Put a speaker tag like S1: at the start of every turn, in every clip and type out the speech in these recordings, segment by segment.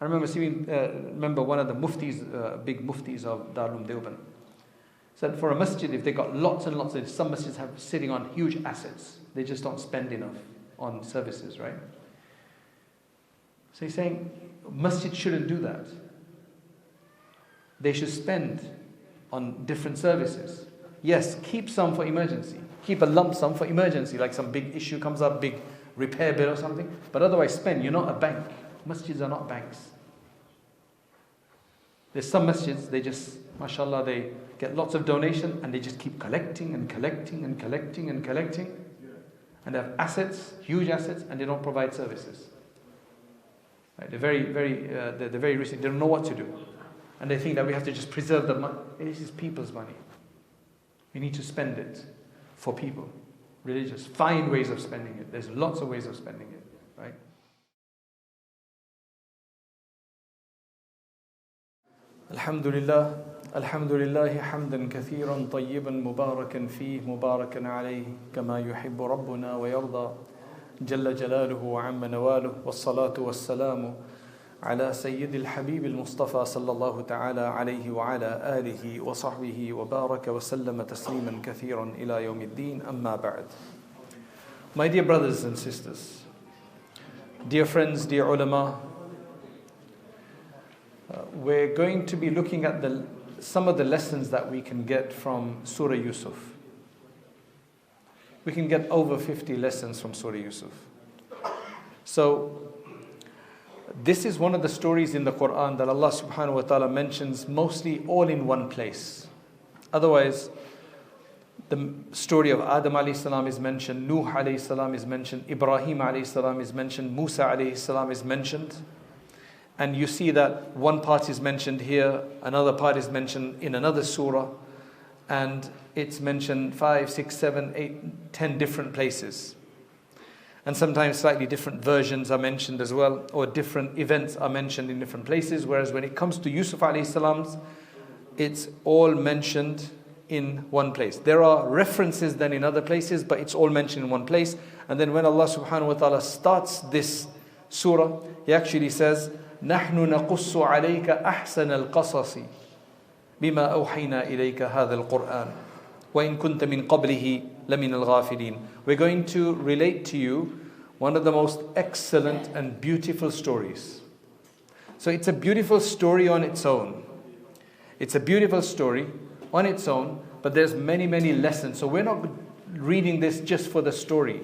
S1: I remember one of the muftis, big muftis of Darul Deoband, said for a masjid, if they got lots and lots of, some masjids have sitting on huge assets, they just don't spend enough on services, right? So he's saying, masjid shouldn't do that. They should spend on different services. Yes, keep some for emergency. Keep a lump sum for emergency, like some big issue comes up, big repair bill or something. But otherwise spend. You're not a bank. Masjids are not banks. There's some masjids, they just, mashallah, they get lots of donation and they just keep collecting and collecting and collecting and collecting. And they have assets, huge assets, and they don't provide services. Right? They're very risky. They don't know what to do. And they think that we have to just preserve the money. This is people's money. We need to spend it for people. Religious. Find ways of spending it. There's lots of ways of spending it. Right? Alhamdulillah. Alhamdulillah hamdan kathiran tayyiban mubarakan fih mubarakan alayhi kama yuhibbu rabbuna wa yarda jalla jalaluhu wa amma nawaluhu wassalatu wassalamu ala sayyidil habib al-Mustafa sallallahu ta'ala alayhi wa ala alihi wa sahbihi wa baraka wa sallama tasliman kathiran ila yawmiddin amma ba'd. My dear brothers and sisters, dear friends, dear ulama, we're going to be looking at some of the lessons that we can get from Surah Yusuf. We can get over 50 lessons from Surah Yusuf. So, this is one of the stories in the Quran that Allah subhanahu wa ta'ala mentions mostly all in one place. Otherwise, the story of Adam alayhi salam is mentioned, Nuh alayhi salam is mentioned, Ibrahim alayhi salam is mentioned, Musa alayhi salam is mentioned. And you see that one part is mentioned here, another part is mentioned in another surah, and it's mentioned 5, 6, 7, 8, 10 different places. And sometimes slightly different versions are mentioned as well, or different events are mentioned in different places, whereas when it comes to Yusuf alayhi salam, it's all mentioned in one place. There are references then in other places, but it's all mentioned in one place. And then when Allah subhanahu wa ta'ala starts this surah, He actually says, نحن نقص عليك أحسن القصص بما أوحينا إليك هذا القرآن وإن كنت من قبله لمن الغافلين. We're going to relate to you one of the most excellent and beautiful stories. So it's a beautiful story on its own. It's a beautiful story on its own, but there's many, many lessons. So we're not reading this just for the story.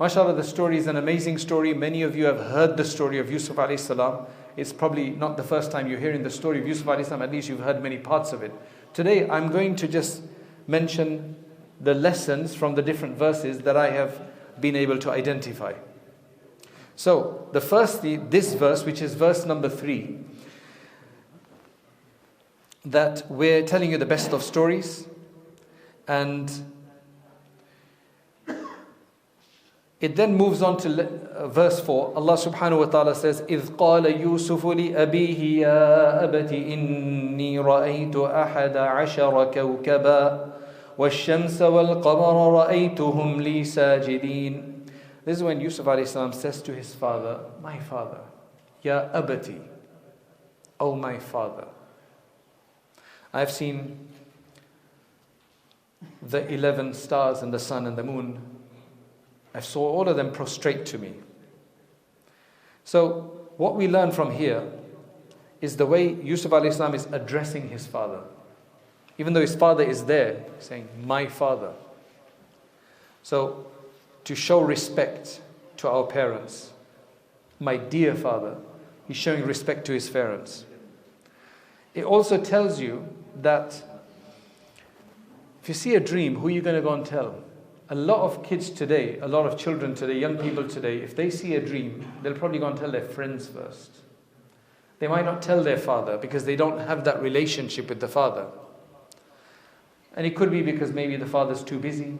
S1: MashaAllah, the story is an amazing story. Many of you have heard the story of Yusuf alayhi salam. It's probably not the first time you're hearing the story of Yusuf alayhi salam. At least you've heard many parts of it. Today, I'm going to just mention the lessons from the different verses that I have been able to identify. So, this verse, which is verse number 3, that we're telling you the best of stories, and it then moves on to verse 4. Allah subhanahu wa ta'ala says, إِذْ قَالَ يُوسُفُ لِأَبِيهِ يَا أَبَتِ إِنِّي رَأَيْتُ أَحَدَ عَشَرَ كَوْكَبًا وَالشَّمْسَ وَالْقَمَرَ رَأَيْتُهُمْ لِي سَاجِدِينَ. This is when Yusuf alayhi salam says to his father, my father, Ya abati, oh my father, I've seen the 11 stars and the sun and the moon. I saw all of them prostrate to me. So what we learn from here is the way Yusuf alayhi salam is addressing his father. Even though his father is there, saying, my father. So to show respect to our parents, my dear father, he's showing respect to his parents. It also tells you that if you see a dream, who are you going to go and tell? A lot of kids today, a lot of children today, young people today, if they see a dream, they'll probably go and tell their friends first. They might not tell their father because they don't have that relationship with the father. And it could be because maybe the father's too busy,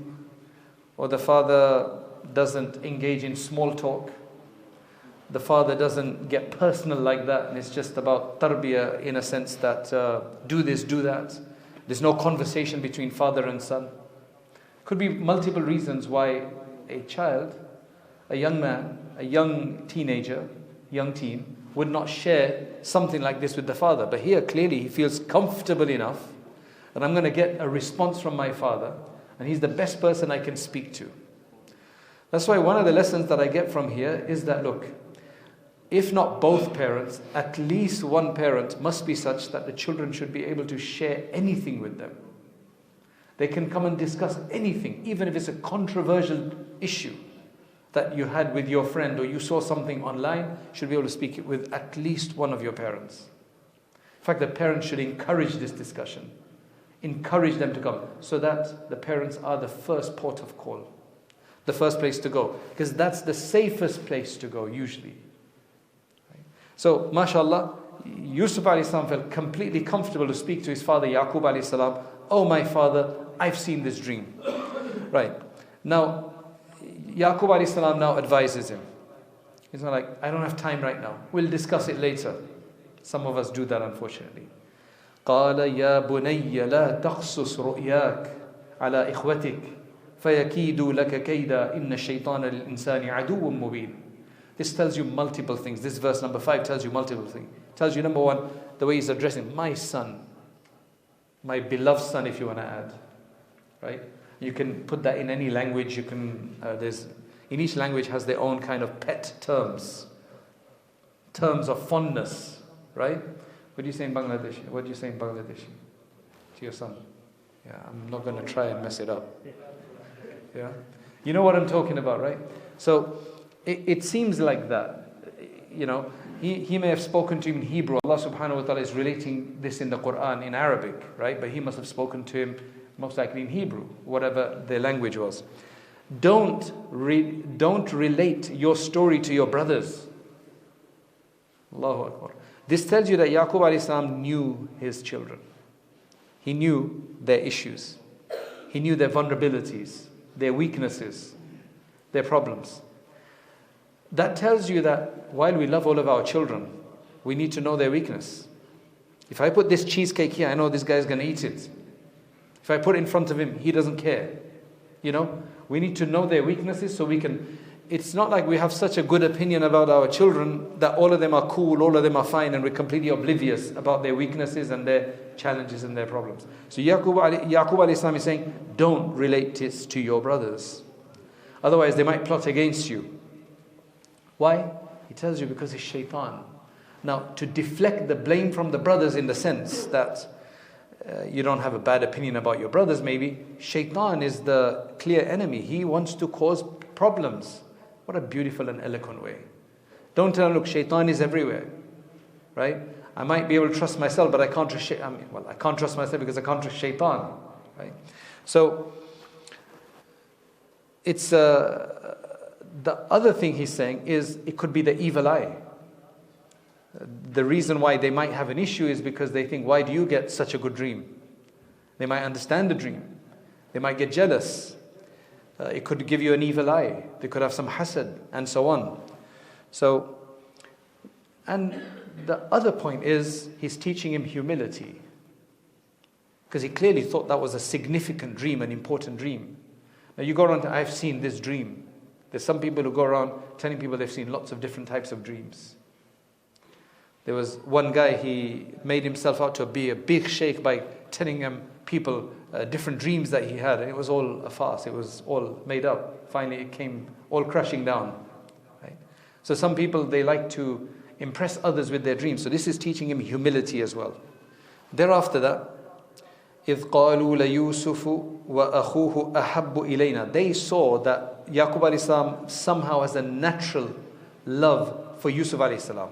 S1: or the father doesn't engage in small talk. The father doesn't get personal like that, and it's just about tarbiyah in a sense that do this, do that. There's no conversation between father and son. Could be multiple reasons why a child, a young man, a young teenager, young teen, would not share something like this with the father. But here clearly he feels comfortable enough that I'm going to get a response from my father, and he's the best person I can speak to. That's why one of the lessons that I get from here is that, look, if not both parents, at least one parent must be such that the children should be able to share anything with them. They can come and discuss anything, even if it's a controversial issue that you had with your friend or you saw something online, should be able to speak it with at least one of your parents. In fact, the parents should encourage this discussion. Encourage them to come, so that the parents are the first port of call, the first place to go, because that's the safest place to go usually. So, mashallah, Yusuf alayhi salam felt completely comfortable to speak to his father Yaqub alayhi salam. Oh my father, I've seen this dream. Right. Now, Yaqub alayhi salam now advises him. He's not like, I don't have time right now. We'll discuss it later. Some of us do that, unfortunately. قال يا بني لا تقصص رؤياك على إخوتك فيكيدوا لك كيدا إن الشيطان للإنسان عدو مبين. This tells you multiple things. This verse number 5 tells you multiple things. It tells you, number one, the way he's addressing my son, my beloved son, if you want to add, right? You can put that in any language. You can. In each language has their own kind of pet terms of fondness, right? What do you say in Bangladeshi? What do you say in Bangladeshi to your son? Yeah, I'm not going to try and mess it up. Yeah, you know what I'm talking about, right? So it seems like that. You know, he may have spoken to him in Hebrew. Allah subhanahu wa ta'ala is relating this in the Quran in Arabic, right? But he must have spoken to him most likely in Hebrew, whatever their language was. Don't relate your story to your brothers. Allahu Akbar. This tells you that Yaqub alayhi salam knew his children. He knew their issues. He knew their vulnerabilities, their weaknesses, their problems. That tells you that while we love all of our children, we need to know their weakness. If I put this cheesecake here, I know this guy's going to eat it. If I put it in front of him, he doesn't care. You know, we need to know their weaknesses so we can... It's not like we have such a good opinion about our children that all of them are cool, all of them are fine, and we're completely oblivious about their weaknesses and their challenges and their problems. So Yaqub alayhi salam is saying, don't relate this to your brothers. Otherwise they might plot against you. Why? He tells you because it's shaitan. Now, to deflect the blame from the brothers in the sense that you don't have a bad opinion about your brothers maybe, shaitan is the clear enemy. He wants to cause problems. What a beautiful and eloquent way. Don't tell them, look, shaitan is everywhere, right? I might be able to trust myself, but I can't trust I can't trust myself because I can't trust shaitan, right? So, it's the other thing he's saying is it could be the evil eye. The reason why they might have an issue is because they think, why do you get such a good dream? They might understand the dream. They might get jealous. It could give you an evil eye. They could have some hasad and so on. So, and the other point is he's teaching him humility. Because he clearly thought that was a significant dream, an important dream. Now you go around, I've seen this dream. There's some people who go around telling people they've seen lots of different types of dreams. There was one guy, he made himself out to be a big sheikh by telling people different dreams that he had, and it was all a farce. It was all made up. Finally, it came all crashing down. Right? So some people, they like to impress others with their dreams. So this is teaching him humility as well. Thereafter that, إِذْ قَالُوا لَيُوسُفُ وَأَخُوهُ أَحَبُّ إِلَيْنَا. They saw that Yaqub alayhi salam somehow has a natural love for Yusuf alayhi salam.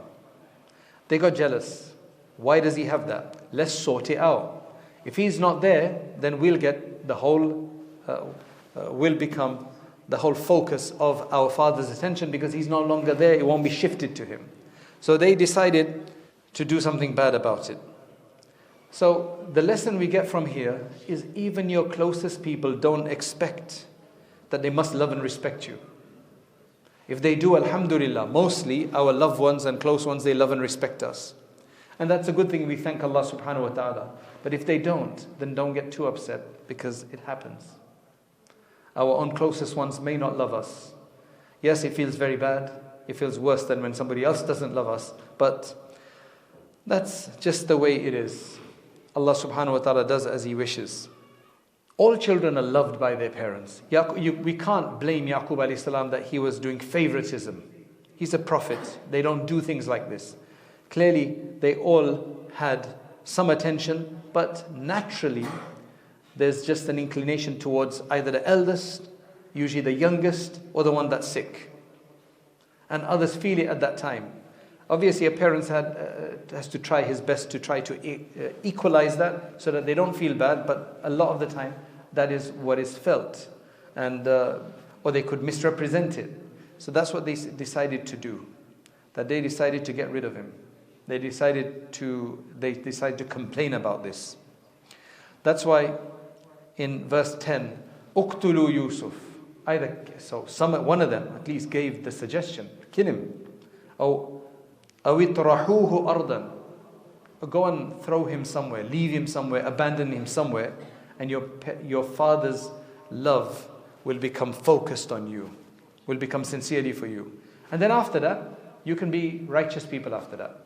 S1: They got jealous. Why does he have that? Let's sort it out. If he's not there, then we'll get the whole, will become the whole focus of our father's attention, because he's no longer there. It won't be shifted to him. So they decided to do something bad about it. So the lesson we get from here is even your closest people don't expect that they must love and respect you. If they do, alhamdulillah, mostly our loved ones and close ones, they love and respect us. And that's a good thing. We thank Allah subhanahu wa ta'ala. But if they don't, then don't get too upset, because it happens. Our own closest ones may not love us. Yes, it feels very bad. It feels worse than when somebody else doesn't love us. But that's just the way it is. Allah subhanahu wa ta'ala does as He wishes. All children are loved by their parents. We can't blame Yaqub alayhi salam that he was doing favoritism. He's a prophet. They don't do things like this. Clearly, they all had some attention, but naturally, there's just an inclination towards either the eldest, usually the youngest, or the one that's sick. And others feel it at that time. Obviously, a parent has to try his best to try to equalize that so that they don't feel bad, but a lot of the time, that is what is felt. And or they could misrepresent it. So that's what they decided to do. That they decided to get rid of him. They decided to complain about this. That's why in verse 10, "Uqtulu Yusuf." One of them at least gave the suggestion, kill him. Or "Awitrahuhu ardan." Go and throw him somewhere, leave him somewhere, abandon him somewhere, and your father's love will become focused on you, will become sincerely for you. And then after that, you can be righteous people after that.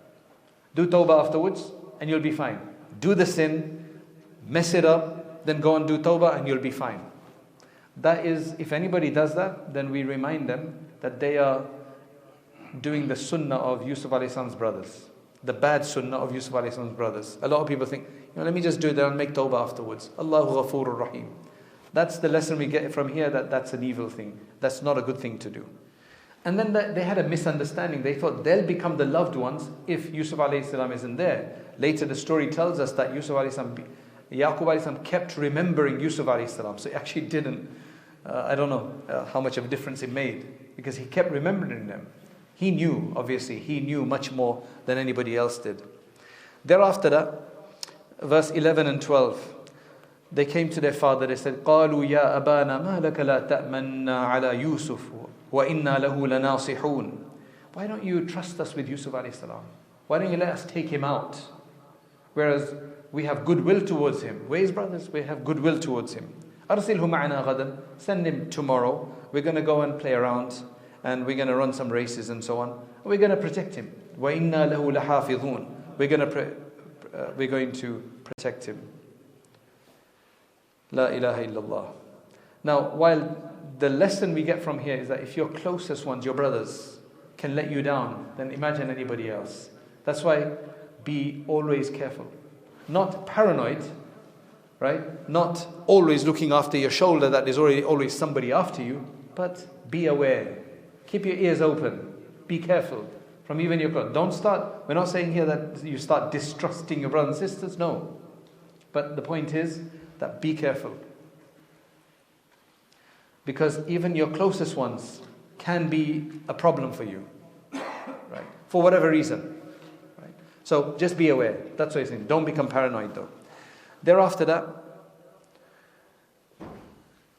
S1: Do tawbah afterwards, and you'll be fine. Do the sin, mess it up, then go and do tawbah, and you'll be fine. That is, if anybody does that, then we remind them that they are doing the sunnah of Yusuf alayhi salam's brothers. The bad sunnah of Yusuf alayhi salam's brothers. A lot of people think, let me just do it and make tawbah afterwards. Allahu Ghafurur Rahim. That's the lesson we get from here, that that's an evil thing. That's not a good thing to do. And then they had a misunderstanding. They thought they'll become the loved ones if Yusuf alayhi salam isn't there. Later the story tells us that Yusuf alayhi salam, Yaqub alayhi salam kept remembering Yusuf alayhi salam. So it actually didn't, I don't know how much of a difference it made, because he kept remembering them. He knew, obviously, he knew much more than anybody else did. Thereafter that, verse 11 and 12, they came to their father, they said, قَالُوا يَا أَبَانَا مَا لَكَ لَا تَأْمَنَّا عَلَى يُوسُفَ وَإِنَّا لَهُ لَنَاصِحُونَ. Why don't you trust us with Yusuf alayhi salam? Why don't you let us take him out? Whereas we have goodwill towards him. We're his brothers, we have goodwill towards him. أَرْسِلْهُ مَعَنَا غَدًا. Send him tomorrow. We're going to go and play around, and we're going to run some races and so on. We're going to protect him. وَإِنَّا لَهُ لَحَافِظُونَ. We're going to protect him. La ilaha illallah. Now, while the lesson we get from here is that if your closest ones, your brothers, can let you down, then imagine anybody else. That's why be always careful. Not paranoid, right? Not always looking after your shoulder that there's always somebody after you, but be aware. Keep your ears open. Be careful from even your clothes. Don't start, we're not saying here that you start distrusting your brothers and sisters, no. But the point is that be careful. Because even your closest ones can be a problem for you, right? For whatever reason, right? So just be aware. That's what he's saying. Don't become paranoid though. Thereafter that,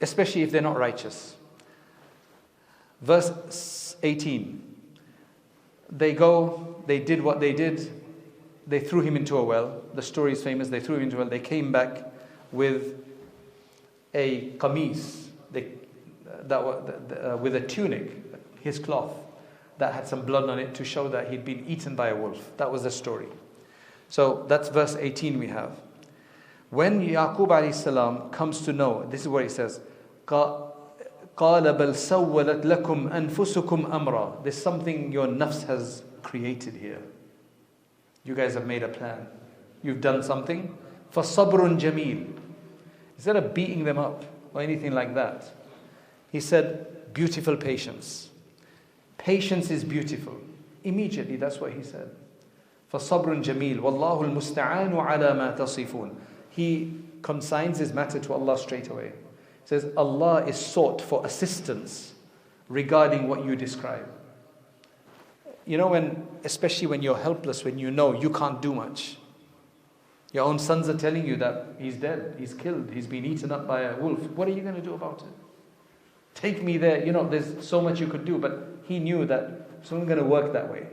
S1: especially if they're not righteous. Verse 18. They did what they did. They threw him into a well. The story is famous. They threw him into a well. They came back with a qamis, with a tunic, his cloth, that had some blood on it to show that he'd been eaten by a wolf. That was the story. So that's verse 18 we have. When Yaqub alayhi salam comes to know, this is what he says, قَالَ بَلْ سَوَّلَتْ لَكُمْ أَنفُسُكُمْ أَمْرًا. There's something your nafs has created here. You guys have made a plan. You've done something. فَصَبْرٌ جَمِيلٌ. Instead of beating them up or anything like that, he said, beautiful patience. Patience is beautiful. Immediately, that's what he said. فَصَبْرٌ جَمِيلٌ وَاللَّهُ الْمُسْتَعَانُ عَلَى مَا تَصِفُونَ. He consigns his matter to Allah straight away. He says, Allah is sought for assistance regarding what you describe. You know, especially when you're helpless, when you know you can't do much. Your own sons are telling you that he's dead, he's killed, he's been eaten up by a wolf. What are you going to do about it? Take me there. You know, there's so much you could do, but he knew that it's not going to work that way.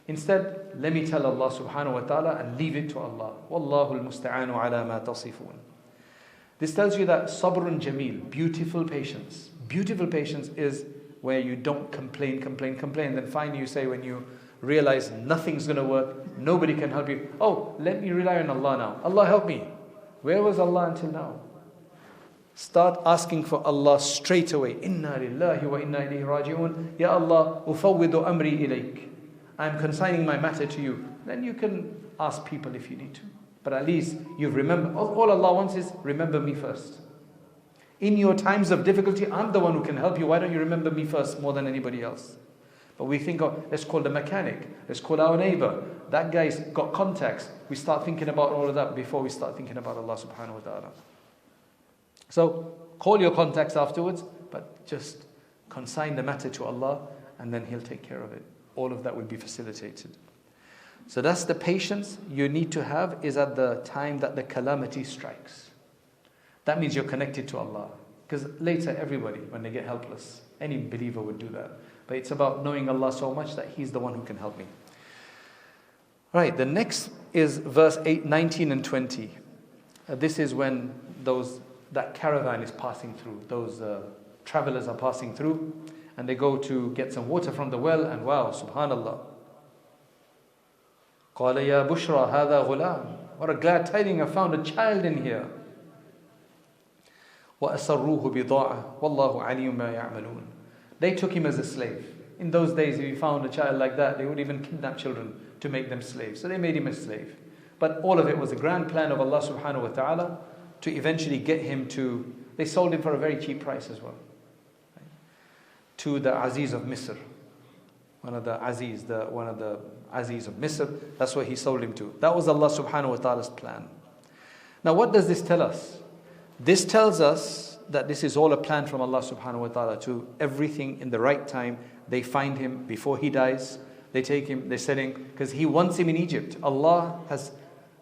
S1: Instead, let me tell Allah subhanahu wa ta'ala and leave it to Allah. Wallahu al-musta'anu ala ma tasifun. This tells you that sabrun jameel, beautiful patience. Beautiful patience is where you don't complain. Then finally you say when you realize nothing's going to work, nobody can help you. Oh, let me rely on Allah now. Allah help me. Where was Allah until now? Start asking for Allah straight away. Inna lillahi wa inna ilayhi raji'un. Ya Allah, ufawwidu amri ilayk. I'm consigning my matter to you. Then you can ask people if you need to. But at least you've remembered. All Allah wants is remember me first. In your times of difficulty, I'm the one who can help you. Why don't you remember me first more than anybody else? But we think, oh, let's call the mechanic. Let's call our neighbor. That guy's got contacts. We start thinking about all of that before we start thinking about Allah subhanahu wa ta'ala. So call your contacts afterwards, but just consign the matter to Allah and then He'll take care of it. All of that will be facilitated. So that's the patience you need to have, is at the time that the calamity strikes. That means you're connected to Allah. Because later everybody, when they get helpless, any believer would do that. But it's about knowing Allah so much that He's the one who can help me. Right, the next is verse 19 and 20. This is when that caravan is passing through. Those travelers are passing through, and they go to get some water from the well, and wow, subhanallah. قَالَ يَا بُشْرَى هَذَا غُلَامٌ. What a glad tiding, I found a child in here. وَأَسَرُّوهُ بِضَاعَةً وَاللَّهُ عَلِيٌّ مَا يَعْمَلُونَ. They took him as a slave. In those days, if you found a child like that, they would even kidnap children to make them slaves. So they made him a slave. But all of it was a grand plan of Allah subhanahu wa ta'ala to eventually get him to, they sold him for a very cheap price as well. Right? To the Aziz of Misr. One of the Aziz of Misr, that's what he sold him to. That was Allah subhanahu wa ta'ala's plan. Now what does this tell us? This tells us that this is all a plan from Allah subhanahu wa ta'ala, to everything in the right time. They find him before he dies. They take him, they're selling, because he wants him in Egypt. Allah has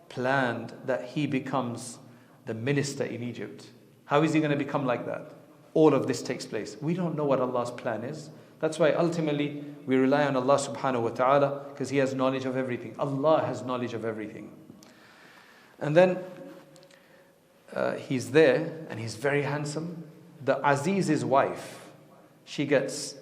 S1: planned that he becomes the minister in Egypt. How is he going to become like that? All of this takes place. We don't know what Allah's plan is. That's why ultimately we rely on Allah subhanahu wa ta'ala, because He has knowledge of everything. Allah has knowledge of everything. And then he's there and he's very handsome. The Aziz's wife, she gets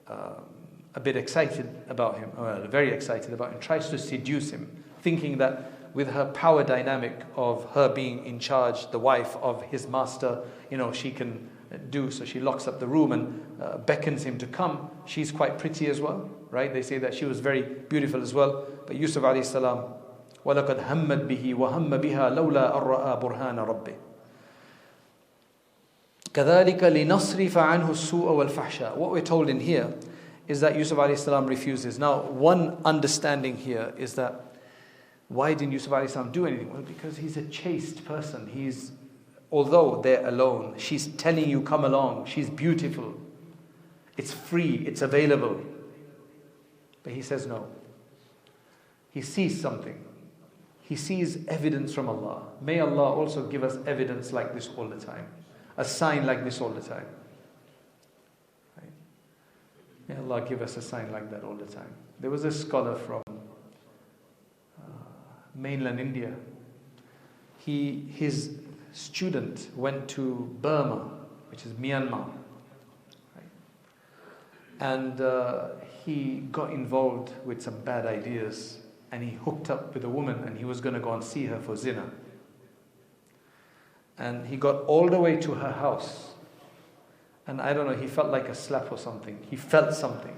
S1: a bit excited about him, very excited about him, tries to seduce him, thinking that with her power dynamic of her being in charge, the wife of his master, she can do. So she locks up the room and beckons him to come. She's quite pretty as well, right? They say that she was very beautiful as well. But Yusuf alayhi salam, وَلَقَدْ هَمَّتْ بِهِ وَهَمَّ بِهَا لَوْلَا أَن رَأَى بُرْهَانَ رَبِّهِ كَذَلِكَ لِنَصْرِفَ عَنْهُ السُّوءَ وَالْفَحْشَاءَ. What we're told in here is that Yusuf alayhi salam refuses. Now, one understanding here is that why didn't Yusuf alayhi salam do anything? Well, because he's a chaste person. Although they're alone, she's telling you, come along. She's beautiful. It's free. It's available. But he says no. He sees something. He sees evidence from Allah. May Allah also give us evidence like this all the time. A sign like this all the time. Right? May Allah give us a sign like that all the time. There was a scholar from mainland India. His student went to Burma, which is Myanmar, right? And he got involved with some bad ideas, and he hooked up with a woman, and he was going to go and see her for zina. And he got all the way to her house, and I don't know, he felt like a slap or something. He felt something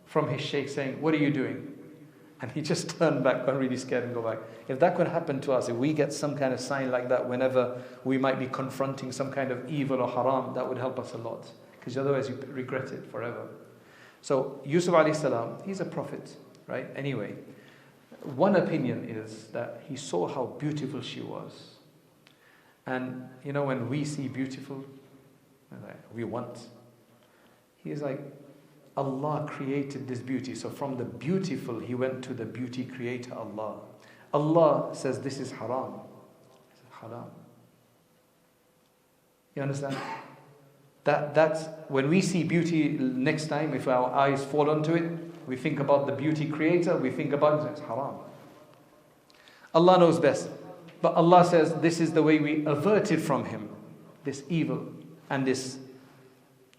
S1: from his sheikh saying, "What are you doing?" And he just turned back, got really scared and go back. If that could happen to us, if we get some kind of sign like that whenever we might be confronting some kind of evil or haram, that would help us a lot. Because otherwise you regret it forever. So Yusuf alayhi salam, he's a prophet, right? Anyway, one opinion is that he saw how beautiful she was. And when we see beautiful, we want. He's like, Allah created this beauty. So from the beautiful, he went to the beauty creator, Allah. Allah says this is haram. It's haram. You understand? That's when we see beauty next time, if our eyes fall onto it, we think about the beauty creator, we think about it, it's haram. Allah knows best. But Allah says this is the way we averted from him, this evil and this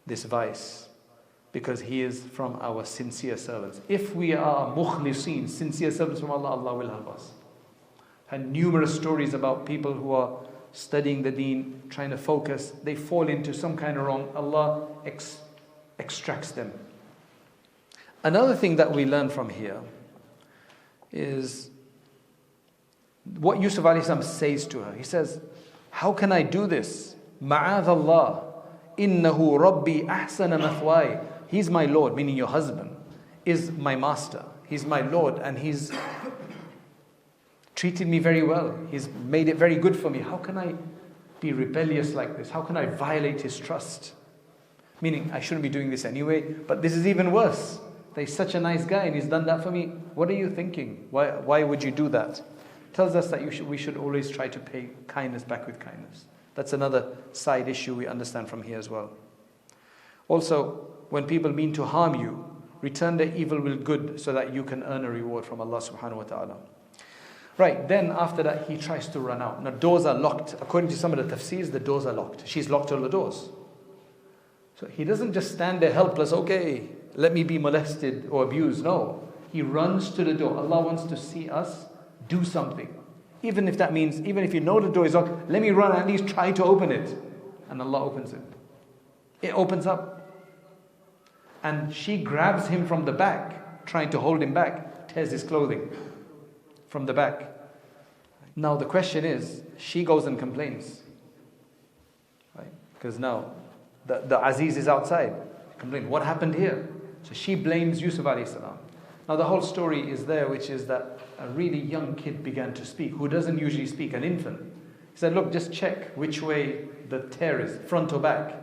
S1: vice. because he is from our sincere servants. If we are mukhlisin, sincere servants from Allah, Allah will help us. And numerous stories about people who are studying the deen, trying to focus, they fall into some kind of wrong. Allah extracts them. Another thing that we learn from here is what Yusuf alayhi salam says to her. He says, how can I do this? Ma'adh Allah, innahu rabbi ahsana mathwai. He's my Lord, meaning your husband, is my master. He's my Lord and he's treated me very well. He's made it very good for me. How can I be rebellious like this? How can I violate his trust? Meaning, I shouldn't be doing this anyway, but this is even worse. He's such a nice guy and he's done that for me. What are you thinking? Why would you do that? Tells us that we should always try to pay kindness back with kindness. That's another side issue we understand from here as well. Also, when people mean to harm you, return their evil with good so that you can earn a reward from Allah subhanahu wa ta'ala. Right, then after that he tries to run out. Now doors are locked. According to some of the tafsirs, the doors are locked. She's locked all the doors. So he doesn't just stand there helpless, okay, let me be molested or abused. No, he runs to the door. Allah wants to see us do something. Even if that means, even if you know the door is locked, let me run and at least try to open it. And Allah opens it. It opens up. And she grabs him from the back, trying to hold him back, tears his clothing from the back. Now the question is, she goes and complains. Right? Because now the Aziz is outside. Complain, what happened here? So she blames Yusuf alayhi salam. Now the whole story is there, which is that a really young kid began to speak, who doesn't usually speak, an infant. He said, look, just check which way the tear is, front or back.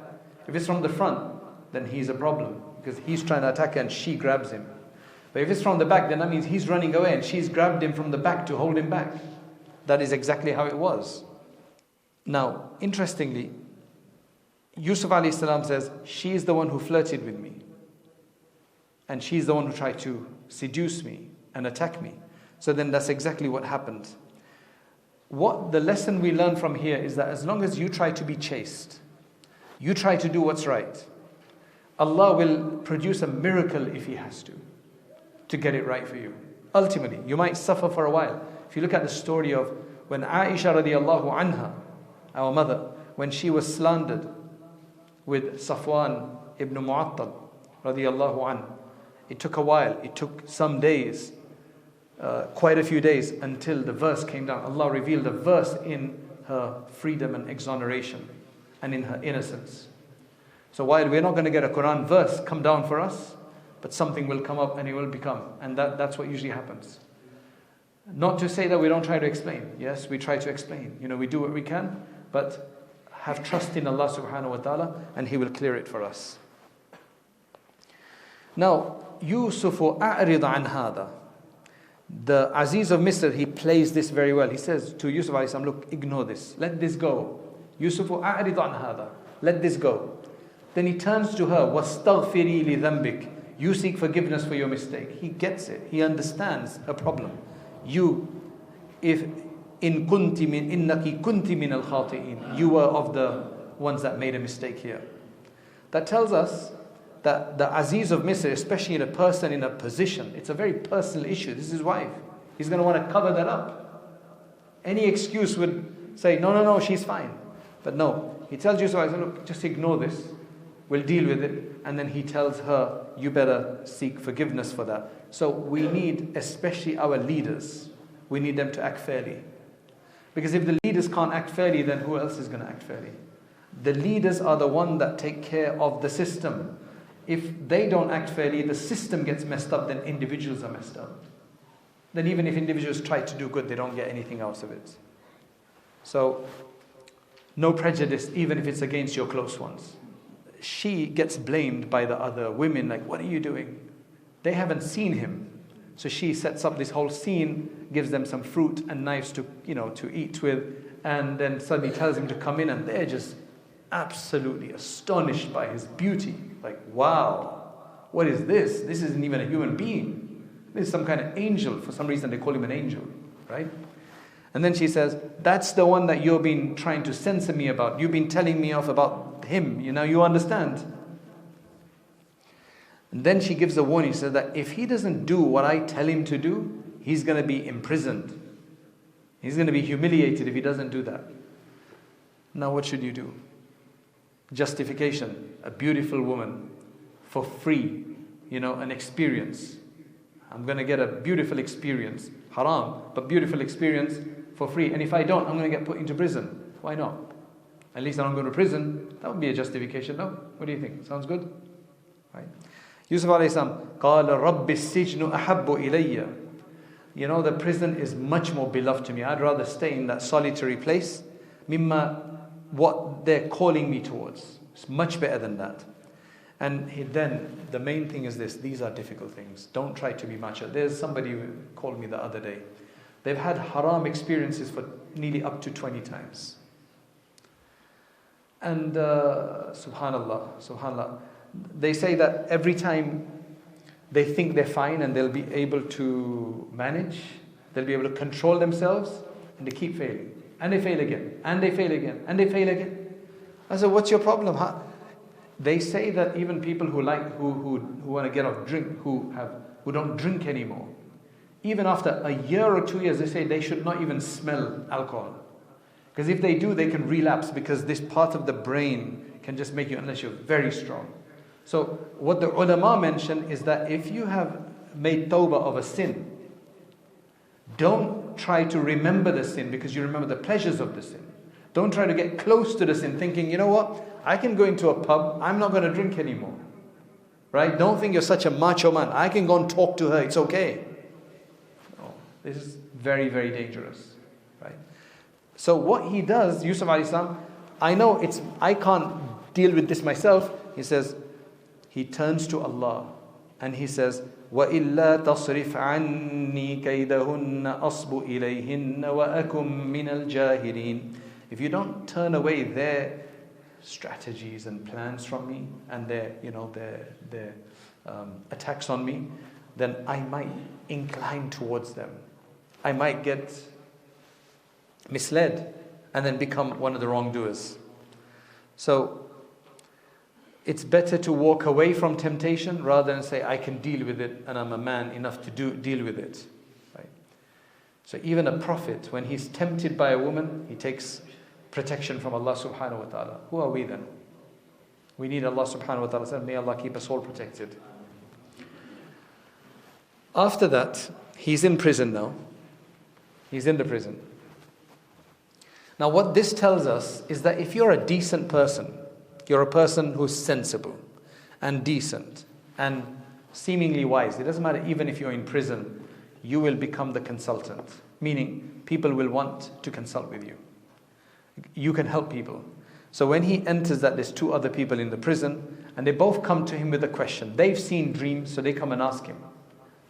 S1: If it's from the front, then he's a problem, because he's trying to attack her and she grabs him. But if it's from the back, then that means he's running away and she's grabbed him from the back to hold him back. That is exactly how it was. Now, interestingly, Yusuf alayhi salam says, she is the one who flirted with me. And she's the one who tried to seduce me and attack me. So then that's exactly what happened. What the lesson we learn from here is that as long as you try to be chaste, you try to do what's right, Allah will produce a miracle if He has to get it right for you. Ultimately, you might suffer for a while. If you look at the story of when Aisha radiallahu anha, our mother, when she was slandered with Safwan ibn Mu'attal radiallahu anhu, it took a while, it took some days, quite a few days, until the verse came down. Allah revealed a verse in her freedom and exoneration and in her innocence. So while we're not going to get a Quran verse come down for us, but something will come up and it will become. And that's what usually happens. Not to say that we don't try to explain. Yes, we try to explain. We do what we can, but have trust in Allah subhanahu wa ta'ala and He will clear it for us. Now, Yusufu a'rid an hada. The Aziz of Misr, he plays this very well. He says to Yusuf alayhi salam, look, ignore this. Let this go. Yusufu a'rid an hada. Let this go. Then he turns to her, wastaghfiri li dhanbik. You seek forgiveness for your mistake. He gets it. He understands her problem. Innaki kunti min al-khati'in. You were of the ones that made a mistake here. That tells us that the Aziz of Misr, especially in a person in a position, it's a very personal issue. This is his wife. He's going to want to cover that up. Any excuse would say, no, she's fine. But no, he tells Yusuf, look, just ignore this. We'll deal with it. And then he tells her, you better seek forgiveness for that. So we need, especially our leaders, we need them to act fairly. Because if the leaders can't act fairly, then who else is going to act fairly? The leaders are the one that take care of the system. If they don't act fairly, the system gets messed up, then individuals are messed up. Then even if individuals try to do good, they don't get anything out of it. So, no prejudice, even if it's against your close ones. She gets blamed by the other women, like, what are you doing? They haven't seen him. So she sets up this whole scene, gives them some fruit and knives to eat with, and then suddenly tells him to come in, and they're just absolutely astonished by his beauty. Like, wow, what is this? This isn't even a human being. This is some kind of angel. For some reason they call him an angel, right? And then she says, that's the one that you've been trying to censor me about. You've been telling me off about him. You understand? And then she gives a warning. She says that if he doesn't do what I tell him to do, he's going to be imprisoned. He's going to be humiliated if he doesn't do that. Now what should you do? Justification. A beautiful woman for free. An experience. I'm going to get a beautiful experience. Haram, but beautiful experience for free. And if I don't, I'm going to get put into prison. Why not? At least I don't go to prison. That would be a justification, no? What do you think? Sounds good? Right? Yusuf alayhi salam, قَالَ رَبِّ السِّجْنُ أَحَبُّ إِلَيَّ. The prison is much more beloved to me. I'd rather stay in that solitary place. Mimma, what they're calling me towards. It's much better than that. And then, the main thing is this. These are difficult things. Don't try to be macho. There's somebody who called me the other day. They've had haram experiences for nearly up to 20 times. And subhanallah, they say that every time they think they're fine and they'll be able to manage, they'll be able to control themselves, and they keep failing. And they fail again, and they fail again, and they fail again. I said, what's your problem? They say that even people who want to get off drink, who don't drink anymore, even after a year or 2 years, they say they should not even smell alcohol. Because if they do, they can relapse, because this part of the brain can just make you, unless you're very strong. So what the ulama mention is that if you have made tawbah of a sin, don't try to remember the sin because you remember the pleasures of the sin. Don't try to get close to the sin thinking, you know what, I can go into a pub, I'm not going to drink anymore. Right? Don't think you're such a macho man. I can go and talk to her, it's okay. No, this is very, very dangerous. Right? So what he does, Yusuf alayhi salam, I can't deal with this myself. He says, he turns to Allah and he says, وَإِلَّا تَصْرِفْ عَنِّي كَيْدَهُنَّ أَصْبُ إِلَيْهِنَّ وَأَكُمْ مِنَ الْجَاهِلِينَ. If you don't turn away their strategies and plans from me and their attacks on me, then I might incline towards them. I might get misled and then become one of the wrongdoers. So it's better to walk away from temptation rather than say, I can deal with it and I'm a man enough to deal with it. Right? So even a prophet, when he's tempted by a woman, he takes protection from Allah subhanahu wa ta'ala. Who are we then? We need Allah subhanahu wa ta'ala. May Allah keep us all protected. After that, he's in prison now. He's in the prison. Now what this tells us is that if you're a decent person, you're a person who's sensible and decent and seemingly wise. It doesn't matter, even if you're in prison, you will become the consultant. Meaning, people will want to consult with you. You can help people. So when he enters that there's two other people in the prison, and they both come to him with a question. They've seen dreams, so they come and ask him.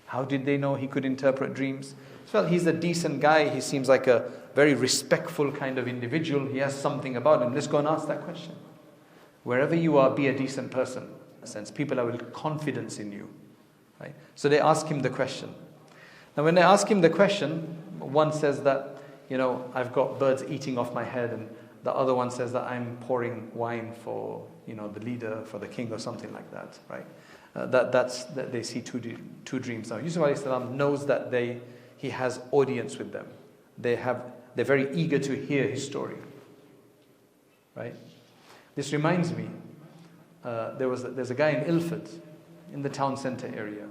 S1: How did they know he could interpret dreams? Well, he's a decent guy. He seems like a very respectful kind of individual. He has something about him. Let's go and ask that question. Wherever you are, be a decent person. In a sense, people have confidence in you. Right? So they ask him the question. Now when they ask him the question, one says that, I've got birds eating off my head, and the other one says that I'm pouring wine for, the leader, for the king or something like that. Right? That they see two dreams. Now Yusuf alayhi salam knows that he has audience with them. They're very eager to hear his story. Right? This reminds me, there's a guy in Ilford, in the town centre area.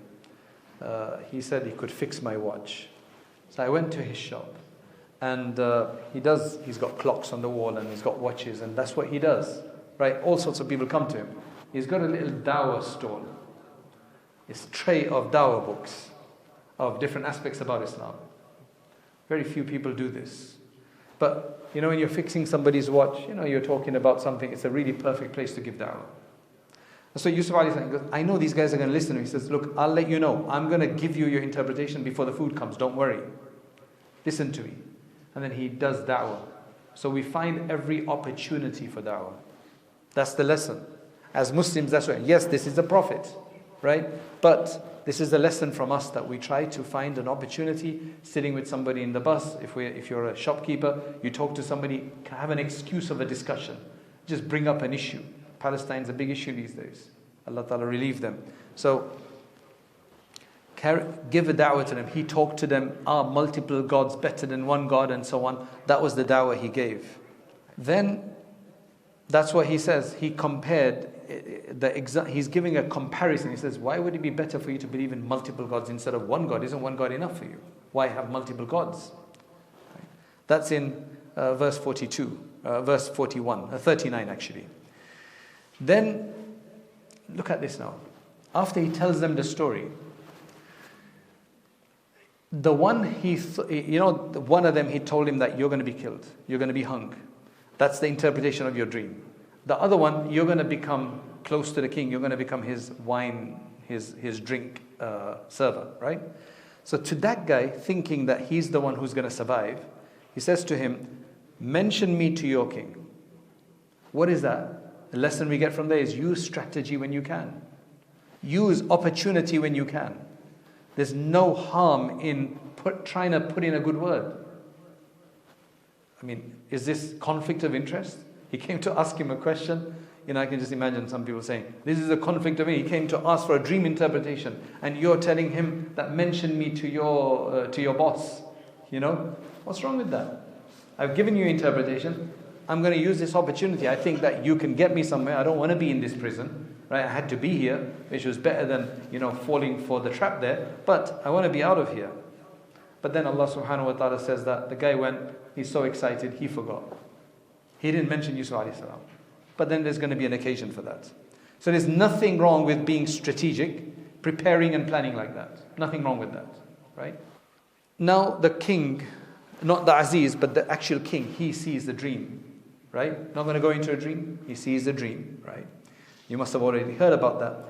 S1: He said he could fix my watch. So I went to his shop, and he's got clocks on the wall and he's got watches, and that's what he does. Right? All sorts of people come to him. He's got a little dawah stall. It's a tray of dawah books of different aspects about Islam. Very few people do this. But, when you're fixing somebody's watch, you're talking about something, it's a really perfect place to give da'wah. So Yusuf alayhi salam goes, I know these guys are going to listen to me. He says, look, I'll let you know. I'm going to give you your interpretation before the food comes. Don't worry. Listen to me. And then he does da'wah. So we find every opportunity for da'wah. That's the lesson. As Muslims, that's right. Yes, this is a prophet, right? But this is a lesson from us that we try to find an opportunity, sitting with somebody in the bus. If you're a shopkeeper, you talk to somebody, have an excuse of a discussion. Just bring up an issue. Palestine's a big issue these days. Allah Ta'ala relieved them. So, give a da'wah to them. He talked to them, are multiple gods better than one God, and so on. That was the da'wah he gave. Then, that's what he says. He compared, he's giving a comparison. He says, why would it be better for you to believe in multiple gods instead of one God? Isn't one God enough for you? Why have multiple gods? Right? That's in verse 42, verse 41, 39 actually. Then, look at this now. After he tells them the story, the one one of them, he told him that you're going to be killed, you're going to be hung. That's the interpretation of your dream. The other one, you're going to become close to the king, you're going to become his wine, his drink server, right? So to that guy, thinking that he's the one who's going to survive, he says to him, mention me to your king. What is that? The lesson we get from there is use strategy when you can. Use opportunity when you can. There's no harm in trying to put in a good word. I mean, is this conflict of interest? He came to ask him a question. I can just imagine some people saying, this is a conflict of interest. He came to ask for a dream interpretation, and you're telling him that mention me to your boss. What's wrong with that? I've given you interpretation. I'm going to use this opportunity. I think that you can get me somewhere. I don't want to be in this prison. Right? I had to be here, which was better than, falling for the trap there. But I want to be out of here. But then Allah subhanahu wa ta'ala says that the guy went, he's so excited, he forgot. He didn't mention Yusuf alayhi salam. But then there's going to be an occasion for that. So there's nothing wrong with being strategic, preparing and planning like that. Nothing wrong with that. Right? Now the king, not the Aziz, but the actual king, he sees the dream. Right? Not going to go into a dream. He sees the dream. Right? You must have already heard about that.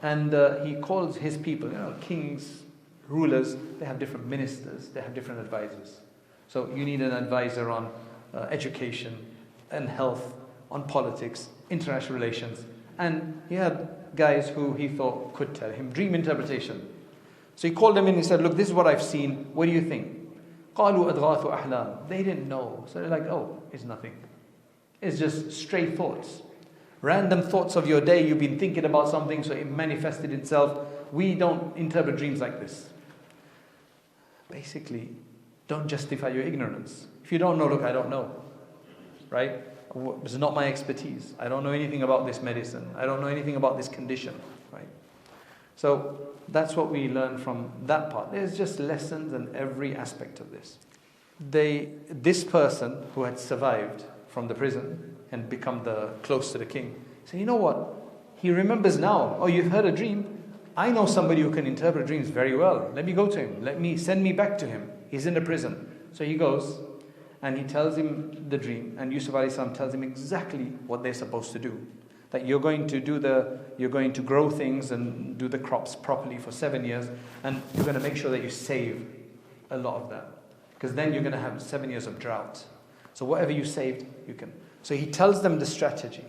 S1: And he calls his people, kings, rulers, they have different ministers, they have different advisors. So you need an advisor on education and health, on politics, international relations. And he had guys who he thought could tell him dream interpretation. So he called them in and he said, look, this is what I've seen. What do you think? قَالُوا أَضْغَاثُ أَحْلَامٍ. They didn't know. So they're like, oh, it's nothing. It's just stray thoughts. Random thoughts of your day, you've been thinking about something, so it manifested itself. We don't interpret dreams like this. Basically, don't justify your ignorance. If you don't know, look, I don't know. Right? It's not my expertise. I don't know anything about this medicine. I don't know anything about this condition. Right? So that's what we learn from that part. There's just lessons in every aspect of this. This person who had survived from the prison and become close to the king. So you know what? He remembers now. Oh, you've heard a dream? I know somebody who can interpret dreams very well. Let me go to him. Send me back to him. He's in the prison. So he goes and he tells him the dream. And Yusuf alayhi salam tells him exactly what they're supposed to do. That you're going to grow things and do the crops properly for 7 years. And you're going to make sure that you save a lot of that. Because then you're going to have 7 years of drought. So whatever you saved, you can. So he tells them the strategy.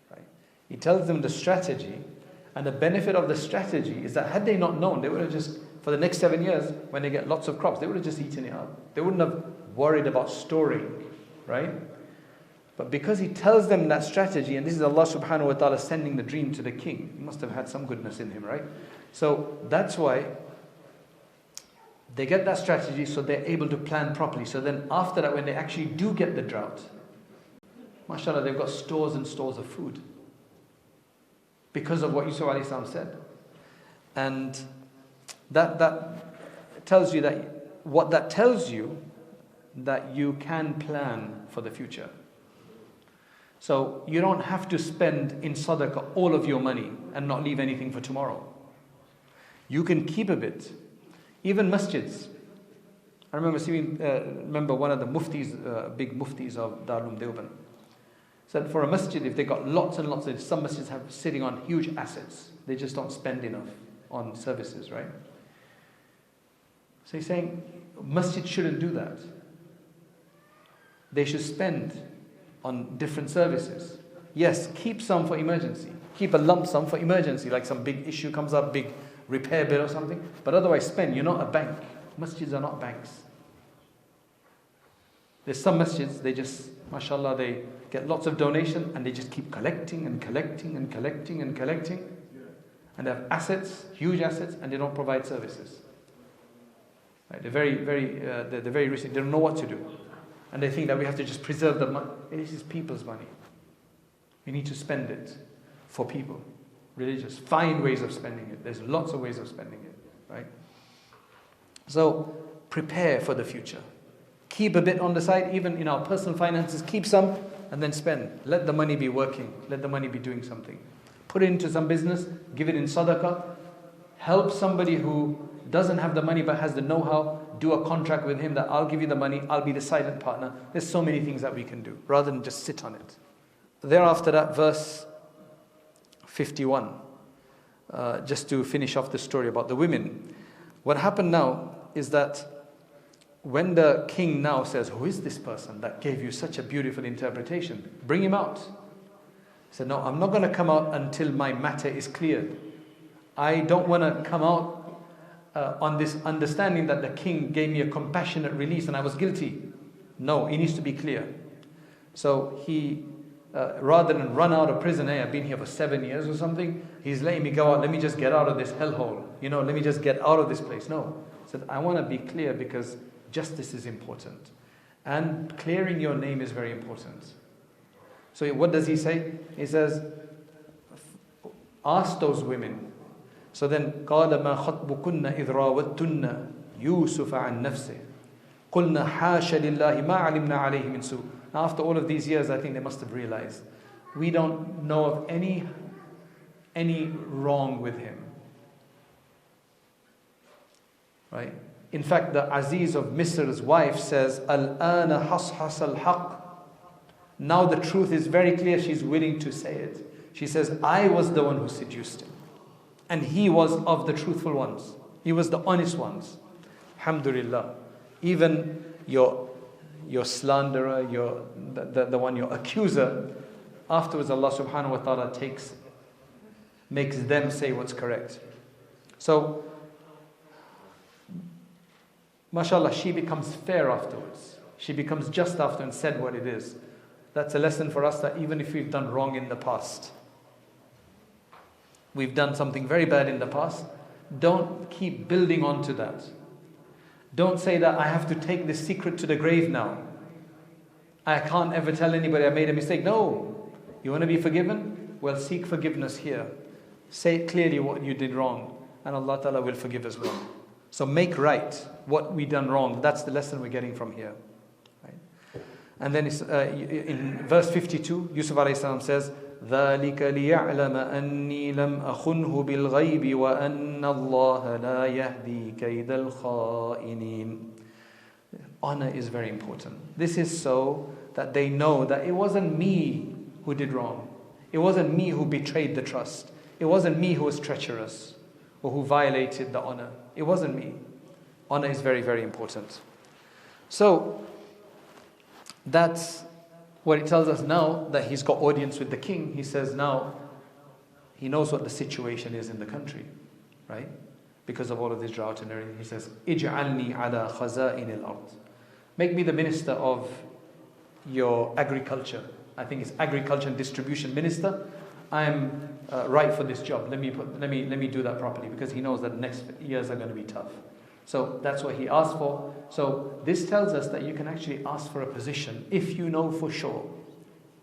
S1: Right? He tells them the strategy, and the benefit of the strategy is that had they not known, they would have just, for the next 7 years, when they get lots of crops, they would have just eaten it up. They wouldn't have worried about storing, right? But because he tells them that strategy, and this is Allah subhanahu wa ta'ala sending the dream to the king, he must have had some goodness in him, right? So that's why they get that strategy, so they're able to plan properly. So then after that, when they actually do get the drought, mashallah, they've got stores and stores of food. Because of what Yusuf alayhi salam said. And that tells you that tells you that you can plan for the future. So you don't have to spend in sadaqah all of your money and not leave anything for tomorrow. You can keep a bit. Even masjids. I remember one of the muftis, big muftis of Darul Deoband, said for a masjid, if they got lots and lots of, some masjids have sitting on huge assets. They just don't spend enough on services, right? So he's saying, masjid shouldn't do that. They should spend on different services. Yes, keep some for emergency. Keep a lump sum for emergency, like some big issue comes up, big repair bill or something. But otherwise spend. You're not a bank. Masjids are not banks. There's some masjids, they just, mashallah, they get lots of donation and they just keep collecting and collecting and collecting and collecting. And they have assets, huge assets, and they don't provide services. Right? They're very risky. They don't know what to do. And they think that we have to just preserve the money. This is people's money. We need to spend it for people. Religious. Find ways of spending it. There's lots of ways of spending it. Right? So, prepare for the future. Keep a bit on the side, even in our personal finances. Keep some and then spend. Let the money be working. Let the money be doing something. Put it into some business. Give it in sadaqah. Help somebody who doesn't have the money but has the know-how. Do a contract with him that I'll give you the money. I'll be the silent partner. There's so many things that we can do rather than just sit on it. Thereafter that, verse 51. Just to finish off the story about the women. What happened now is that when the king now says, who is this person that gave you such a beautiful interpretation? Bring him out. He said, no, I'm not going to come out until my matter is cleared. I don't want to come out on this understanding that the king gave me a compassionate release and I was guilty. No, it needs to be clear. So he, rather than run out of prison, hey, I've been here for 7 years or something, he's letting me go out, let me just get out of this hellhole. Let me just get out of this place. No. He said, I want to be clear because justice is important. And clearing your name is very important. So what does he say? He says, ask those women. So then, قَالَ مَا خَطْبُكُنَّ إِذْ رَاوَدْتُنَّ يُوسُفَ عَنْ نَفْسِهِ قُلْنَا حَاشَ لِلَّهِ مَا عَلِمْنَا عَلَيْهِ مِنْ سُوءٍ. Now after all of these years, I think they must have realized, we don't know of any wrong with him. Right? In fact, the Aziz of Misr's wife says, Al-ana hashas al-haq. Now the truth is very clear, she's willing to say it. She says, I was the one who seduced him. And he was of the truthful ones. He was the honest ones. Alhamdulillah. Even your slanderer, your accuser, afterwards Allah subhanahu wa ta'ala makes them say what's correct. So, mashallah, she becomes fair afterwards. She becomes just after and said what it is. That's a lesson for us that even if we've done wrong in the past, we've done something very bad in the past, don't keep building onto that. Don't say that I have to take this secret to the grave now. I can't ever tell anybody I made a mistake. No. You want to be forgiven? Well, seek forgiveness here. Say clearly what you did wrong, and Allah Ta'ala will forgive as well. So make right what we done wrong. That's the lesson we're getting from here. Right? And then in verse 52, Yusuf alayhi salam says, ذَلِكَ لِيَعْلَمَ أَنِّي لَمْ أَخُنْهُ بِالْغَيْبِ وَأَنَّ اللَّهَ لَا يَهْدِي كَيْدَ الْخَائِنِينَ. Honor is very important. This is so that they know that it wasn't me who did wrong. It wasn't me who betrayed the trust. It wasn't me who was treacherous or who violated the honor. It wasn't me. Honor is very, very important. So, that's what it tells us now that he's got audience with the king. He says now, he knows what the situation is in the country, right? Because of all of this drought and everything. He says, اجعلني على خزائن الأرض. Make me the minister of your agriculture. I think it's agriculture and distribution minister. I'm right for this job. Let me do that properly, because he knows that the next years are going to be tough. So that's what he asked for. So this tells us that you can actually ask for a position if you know for sure,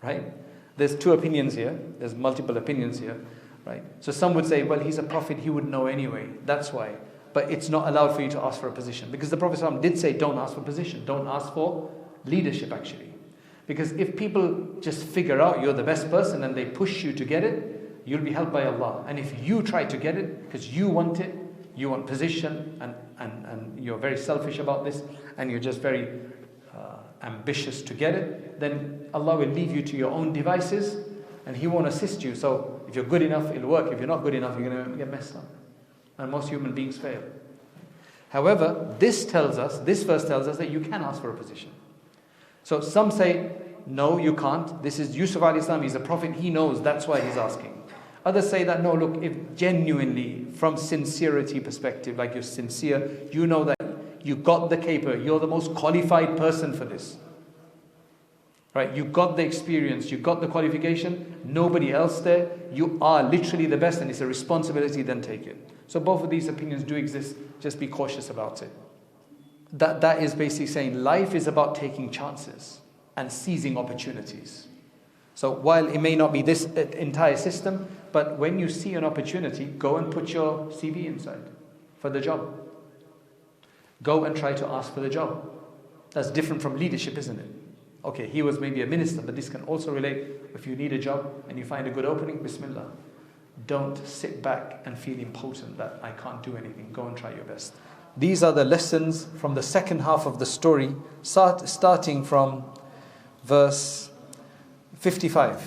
S1: right? There's two opinions here. There's multiple opinions here, right? So some would say, well, he's a prophet, he would know anyway. That's why. But it's not allowed for you to ask for a position, because the Prophet ﷺ did say, don't ask for position. Don't ask for leadership, actually. Because if people just figure out you're the best person and they push you to get it, you'll be helped by Allah. And if you try to get it because you want it, you want position, and you're very selfish about this, and you're just very ambitious to get it, then Allah will leave you to your own devices and He won't assist you. So if you're good enough, it'll work. If you're not good enough, you're going to get messed up. And most human beings fail. However, this verse tells us that you can ask for a position. So some say, no, you can't. This is Yusuf alayhi salam, he's a prophet, he knows, that's why he's asking. Others say that, no, look, if genuinely, from sincerity perspective, like you're sincere, you know that you got the caper, you're the most qualified person for this. Right? You got the experience, you got the qualification, nobody else there. You are literally the best, and it's a responsibility, then take it. So both of these opinions do exist, just be cautious about it. That is basically saying life is about taking chances and seizing opportunities. So while it may not be this entire system, but when you see an opportunity, go and put your CV inside for the job. Go and try to ask for the job. That's different from leadership, isn't it? Okay, he was maybe a minister, but this can also relate. If you need a job and you find a good opening, Bismillah. Don't sit back and feel impotent that I can't do anything. Go and try your best. These are the lessons from the second half of the story, starting from verse 55.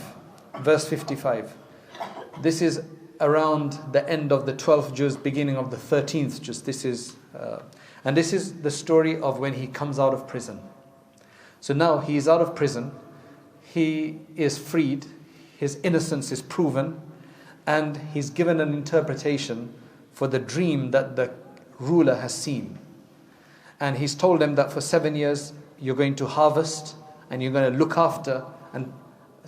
S1: Verse 55. This is around the end of the 12th juz, beginning of the 13th juz. This is the story of when he comes out of prison. So now he is out of prison, he is freed, his innocence is proven, and he's given an interpretation for the dream that the ruler has seen. And he's told them that for 7 years you're going to harvest and you're going to look after and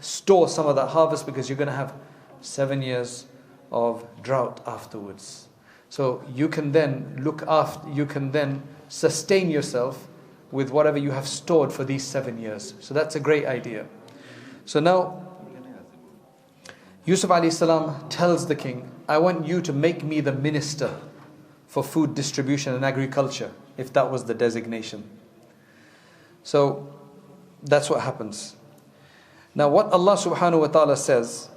S1: store some of that harvest, because you're going to have 7 years of drought afterwards. So you can then sustain yourself with whatever you have stored for these 7 years. So that's a great idea. So now Yusuf alayhi salam tells the king, I want you to make me the minister for food distribution and agriculture, if that was the designation. So that's what happens. Now what Allah subhanahu wa ta'ala says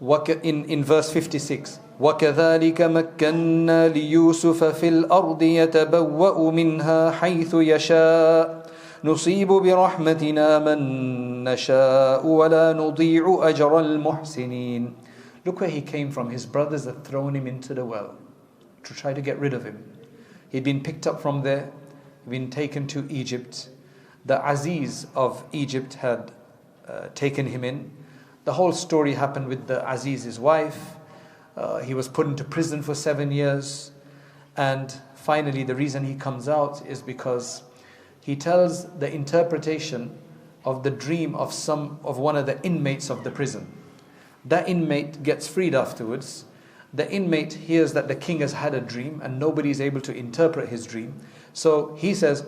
S1: in verse 56, وَكَذَلِكَ مَكَّنَّا لِيُوسُفَ فِي الْأَرْضِ يَتَبَوَّأُ مِنْهَا حَيْثُ يَشَاءُ نُصِيبُ بِرَحْمَتِنَا مَن نَّشَاءُ وَلَا نُضِيعُ أَجْرَ الْمُحْسِنِينَ. Look where he came from. His brothers had thrown him into the well to try to get rid of him. He'd been picked up from there, been taken to Egypt. The Aziz of Egypt had taken him in. The whole story happened with the Aziz's wife. He was put into prison for 7 years. And finally, the reason he comes out is because he tells the interpretation of the dream of one of the inmates of the prison. That inmate gets freed afterwards. The inmate hears that the king has had a dream and nobody is able to interpret his dream. So he says,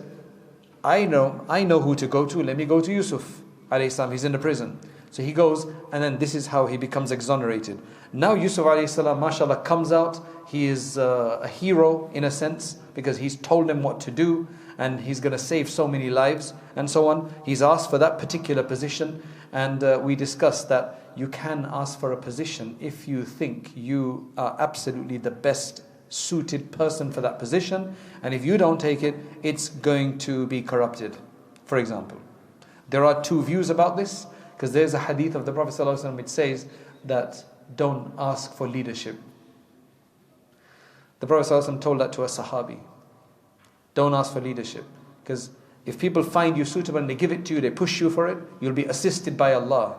S1: I know who to go to. Let me go to Yusuf alayhi salam. He's in the prison. So he goes, and then this is how he becomes exonerated. Now Yusuf alayhi salam, mashallah, comes out. He is a hero in a sense, because he's told them what to do and he's going to save so many lives and so on. He's asked for that particular position, and we discussed that you can ask for a position if you think you are absolutely the best suited person for that position, and if you don't take it, it's going to be corrupted. For example, there are two views about this, because there's a hadith of the Prophet ﷺ which says that don't ask for leadership. The Prophet ﷺ told that to a Sahabi. Don't ask for leadership, because if people find you suitable and they give it to you, they push you for it, you'll be assisted by Allah.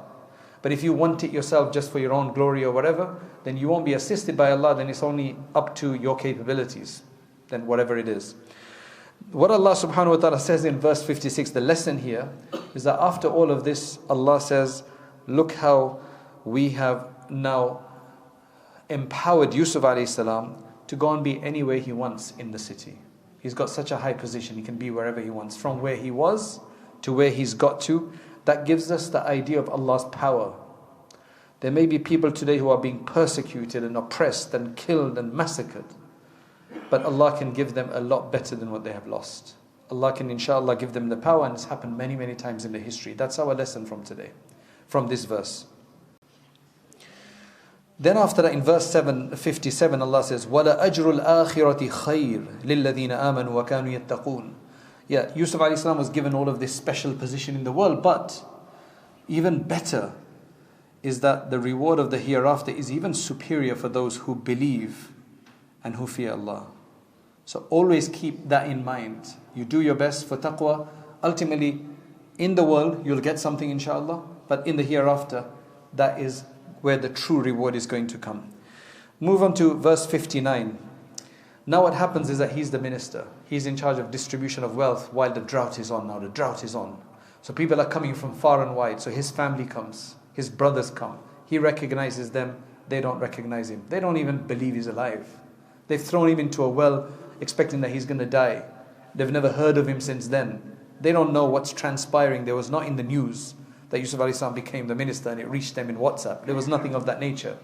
S1: But if you want it yourself just for your own glory or whatever, then you won't be assisted by Allah. Then it's only up to your capabilities, then whatever it is. What Allah subhanahu wa ta'ala says in verse 56, the lesson here is that after all of this, Allah says, look how we have now empowered Yusuf alayhi salam to go and be anywhere he wants in the city. He's got such a high position, he can be wherever he wants, from where he was to where he's got to. That gives us the idea of Allah's power. There may be people today who are being persecuted and oppressed and killed and massacred, but Allah can give them a lot better than what they have lost. Allah can inshallah give them the power, and it's happened many, many times in the history. That's our lesson from today, from this verse. Then after that, in verse 57, Allah says, وَلَا أَجْرُ الْآخِرَةِ خَيْرٌ لِلَّذِينَ آمَنُوا وَكَانُوا يَتَّقُونَ. Yeah, Yusuf alayhi salam was given all of this special position in the world, but even better is that the reward of the hereafter is even superior for those who believe and who fear Allah. So always keep that in mind. You do your best for taqwa. Ultimately, in the world, you'll get something inshallah, but in the hereafter, that is where the true reward is going to come. Move on to verse 59. Now what happens is that he's the minister. He's in charge of distribution of wealth while the drought is on. Now the drought is on. So people are coming from far and wide. So his family comes, his brothers come. He recognizes them, they don't recognize him. They don't even believe he's alive. They've thrown him into a well expecting that he's going to die. They've never heard of him since then. They don't know what's transpiring. There was not in the news that Yusuf alayhi salam became the minister and it reached them in WhatsApp. There was nothing of that nature,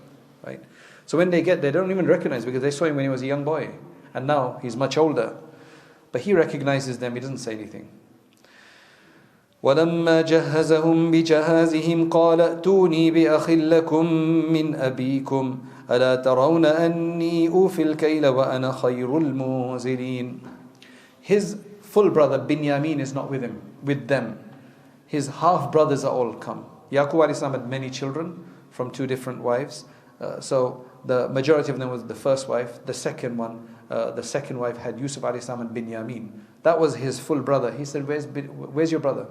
S1: right? So when they get there, they don't even recognize, because they saw him when he was a young boy. And now he's much older. But he recognizes them, he doesn't say anything.
S2: ولما جهزهم بجهازهم قال ائتوني بأخ لكم من أبيكم ألا ترون أني أوفي الكيل وأنا خير المنزلين.
S1: His full brother Binyamin is not with them. His half brothers are all come. Yaqub alayhi salam had many children from 2 different wives. So the majority of them was the first wife. The second wife had Yusuf alayhi salam and Binyamin. That was his full brother. He said, where's your brother?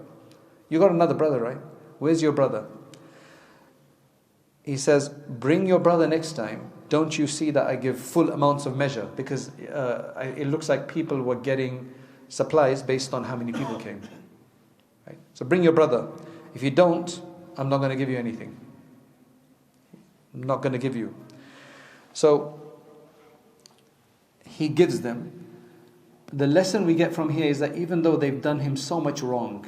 S1: You got another brother, right? Where's your brother? He says, bring your brother next time. Don't you see that I give full amounts of measure? Because it looks like people were getting supplies based on how many people came. Right? So bring your brother. If you don't, I'm not going to give you anything. I'm not going to give you. So he gives them. The lesson we get from here is that even though they've done him so much wrong,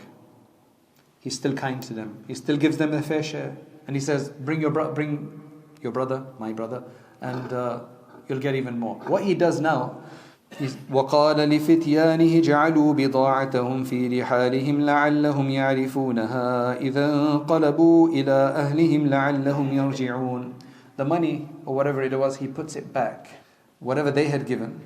S1: he's still kind to them. He still gives them their fair share. And he says, bring your brother, my brother, and you'll get even more. What he does now is,
S2: وقال لفتيانه جعلوا بضاعتهم في رحالهم لعلهم يعرفونها إذا انقلبوا إلى أهلهم لعلهم يرجعون.
S1: The money, or whatever it was, he puts it back. Whatever they had given,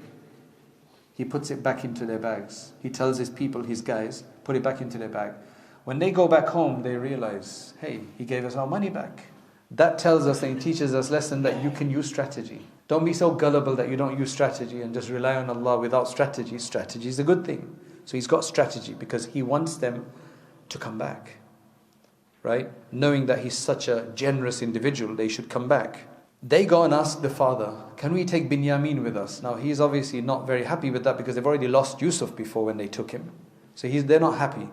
S1: he puts it back into their bags. He tells his people, his guys, put it back into their bag. When they go back home, they realize, hey, he gave us our money back. That tells us and teaches us lesson that you can use strategy. Don't be so gullible that you don't use strategy and just rely on Allah without strategy. Strategy is a good thing. So he's got strategy because he wants them to come back. Right? Knowing that he's such a generous individual, they should come back. They go and ask the father, can we take Binyamin with us? Now he's obviously not very happy with that because they've already lost Yusuf before when they took him. So they're not happy.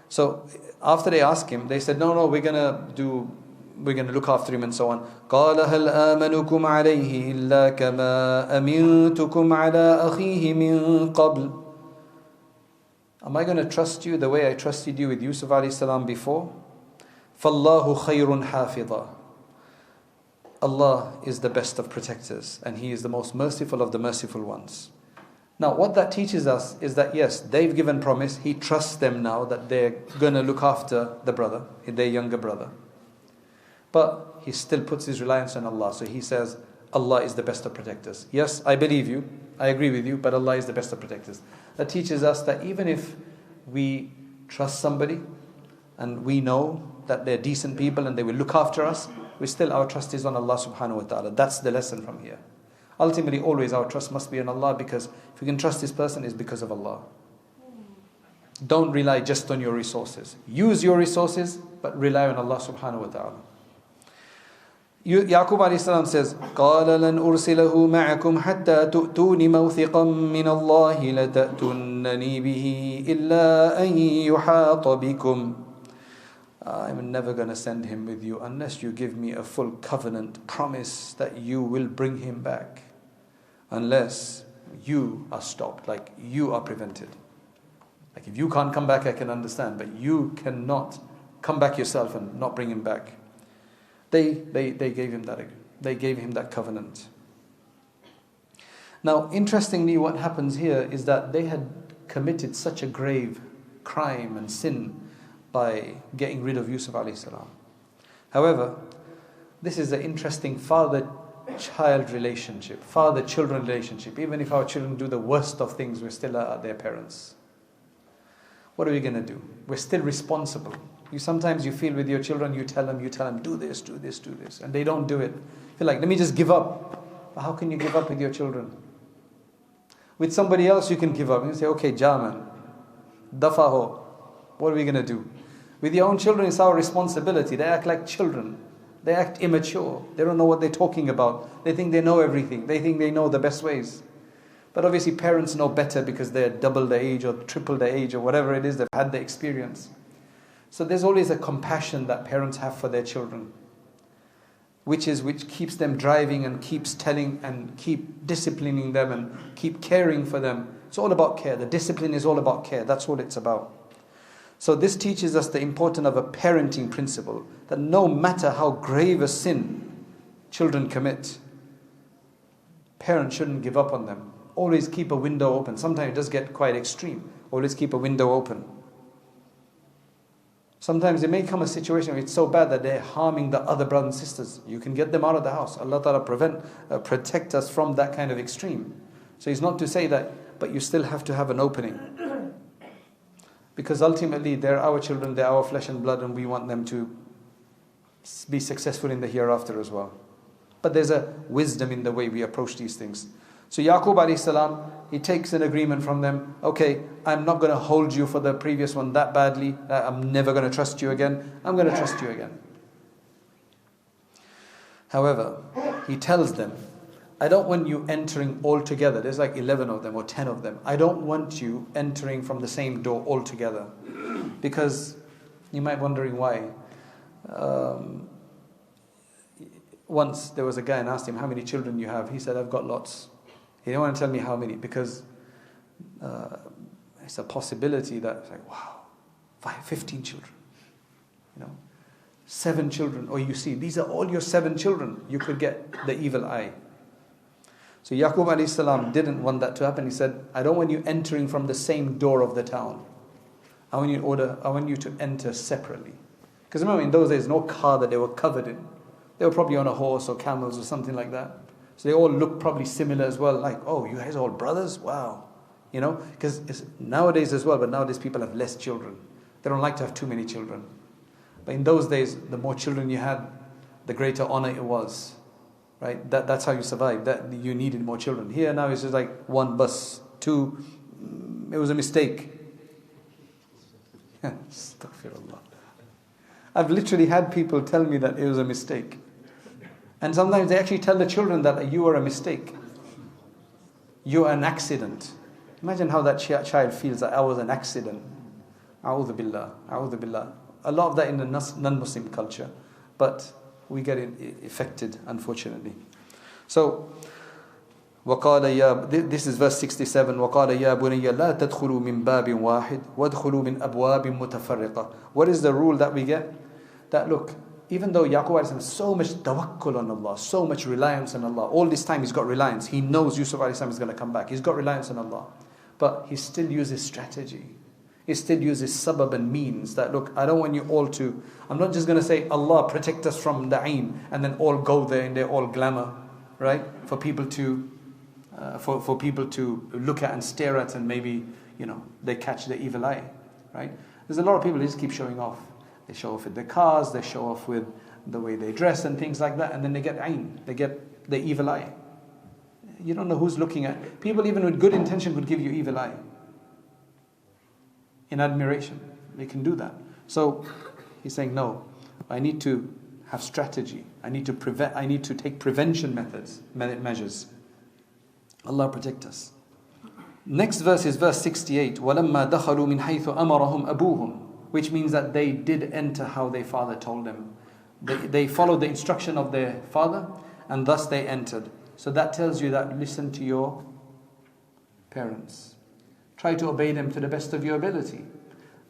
S1: So after they ask him, they said, no, we're going to look after him and so on.
S2: قال هل آمنكم عليه إلا كما أمنتكم على أخيه من قبل.
S1: Am I going to trust you the way I trusted you with Yusuf alayhi salam before? فالله خير حافظا. Allah is the best of protectors and He is the most merciful of the merciful ones. Now what that teaches us is that yes, they've given promise. He trusts them now that they're going to look after the brother, their younger brother. But he still puts his reliance on Allah. So he says, Allah is the best of protectors. Yes, I believe you, I agree with you, but Allah is the best of protectors. That teaches us that even if we trust somebody and we know that they're decent people and they will look after us, our trust is on Allah subhanahu wa ta'ala. That's the lesson from here. Ultimately, always our trust must be on Allah, because if we can trust this person, it's because of Allah. Don't rely just on your resources. Use your resources, but rely on Allah subhanahu wa ta'ala.
S2: Yaqub alayhi salam says, قال لن أرسله معكم حتى تؤتوني موثقا من الله لتأتونني به إلا أن يحاط بكم.
S1: I'm never going to send him with you unless you give me a full covenant promise that you will bring him back. Unless you are stopped, like you are prevented. Like if you can't come back, I can understand, but you cannot come back yourself and not bring him back. They gave him that. They gave him that covenant. Now, interestingly, what happens here is that they had committed such a grave crime and sin by getting rid of Yusuf alayhi salam. However, this is an interesting father-child relationship, father-children relationship. Even if our children do the worst of things, we're still their parents. What are we going to do? We're still responsible. Sometimes you feel with your children, you tell them, do this, do this, do this. And they don't do it. You feel like, let me just give up. But how can you give up with your children? With somebody else you can give up. You say, okay, Jaman, dafa ho. What are we going to do? With your own children, it's our responsibility. They act like children. They act immature. They don't know what they're talking about. They think they know everything. They think they know the best ways. But obviously parents know better because they're double the age or triple the age or whatever it is. They've had the experience.
S2: So there's always a compassion that parents have for their children, which keeps them driving and keeps telling and keep disciplining them and keep caring for them. It's all about care. The discipline is all about care. That's all it's about. So this teaches us the importance of a parenting principle, that no matter how grave a sin children commit, parents shouldn't give up on them. Always keep a window open. Sometimes it does get quite extreme. Always keep a window open. Sometimes there may come a situation where it's so bad that they're harming the other brothers and sisters. You can get them out of the house. Allah Ta'ala protect us from that kind of extreme. So it's not to say that, but you still have to have an opening. Because ultimately they're our children, they're our flesh and blood, and we want them to be successful in the hereafter as well. But there's a wisdom in the way we approach these things. So Yaqub alayhi salam, he takes an agreement from them. Okay, I'm not going to hold you for the previous one that badly. I'm never going to trust you again. I'm going to trust you again. However, he tells them, I don't want you entering all together. There's like 11 of them or 10 of them. I don't want you entering from the same door all together. Because you might be wondering why. Once there was a guy and asked him, how many children you have? He said, I've got lots. He didn't want to tell me how many, because it's a possibility that it's like, wow, 15 children, 7 children. Or you see, these are all your 7 children. You could get the evil eye. So Yaqub alayhi salam didn't want that to happen. He said, I don't want you entering from the same door of the town. I want you to enter separately. Because remember, in those days, no car that they were covered in. They were probably on a horse or camels or something like that. So they all look probably similar as well. Like, oh, you guys are all brothers? Wow. Because it's nowadays as well, but nowadays people have less children. They don't like to have too many children. But in those days, the more children you had, the greater honor it was. Right? That's how you survived. That you needed more children. Here now it's just like 1 bus, 2. It was a mistake. Astaghfirullah. I've literally had people tell me that it was a mistake. And sometimes they actually tell the children that you are a mistake. You are an accident. Imagine how that child feels that I was an accident. A'udhu billah. A'udhu billah. A lot of that in the non-Muslim culture. But we get it affected, unfortunately. So, this is verse 67. وَقَالَ يَا بُنِيَّ لَا تَدْخُلُوا مِنْ بَابٍ وَاحِدٍ وَادْخُلُوا مِنْ أَبْوَابٍ مُتَفَرِّقَةٍ. What is the rule that we get? That look, even though Yaqub has so much tawakkul on Allah, so much reliance on Allah, all this time he's got reliance. He knows Yusuf is going to come back. He's got reliance on Allah. But he still uses strategy. He still uses sabab and means that, look, I don't want you all to, I'm not just going to say, Allah protect us from the ain, and then all go there in their all glamour, right? For people to look at and stare at, and maybe, they catch the evil eye, right? There's a lot of people who just keep showing off. They show off with their cars, they show off with the way they dress and things like that, and then they get ain, they get the evil eye. You don't know who's looking at. People even with good intention could give you evil eye. In admiration, they can do that. So he's saying, no, I need to have strategy. I need to take prevention measures. Allah protect us. Next verse is verse 68. وَلَمَّا دَخَلُوا مِنْ حَيْثُ أَمَرَهُمْ أَبُوهُم. Which means that they did enter how their father told them. They followed the instruction of their father, and thus they entered. So that tells you that listen to your parents. Try to obey them to the best of your ability.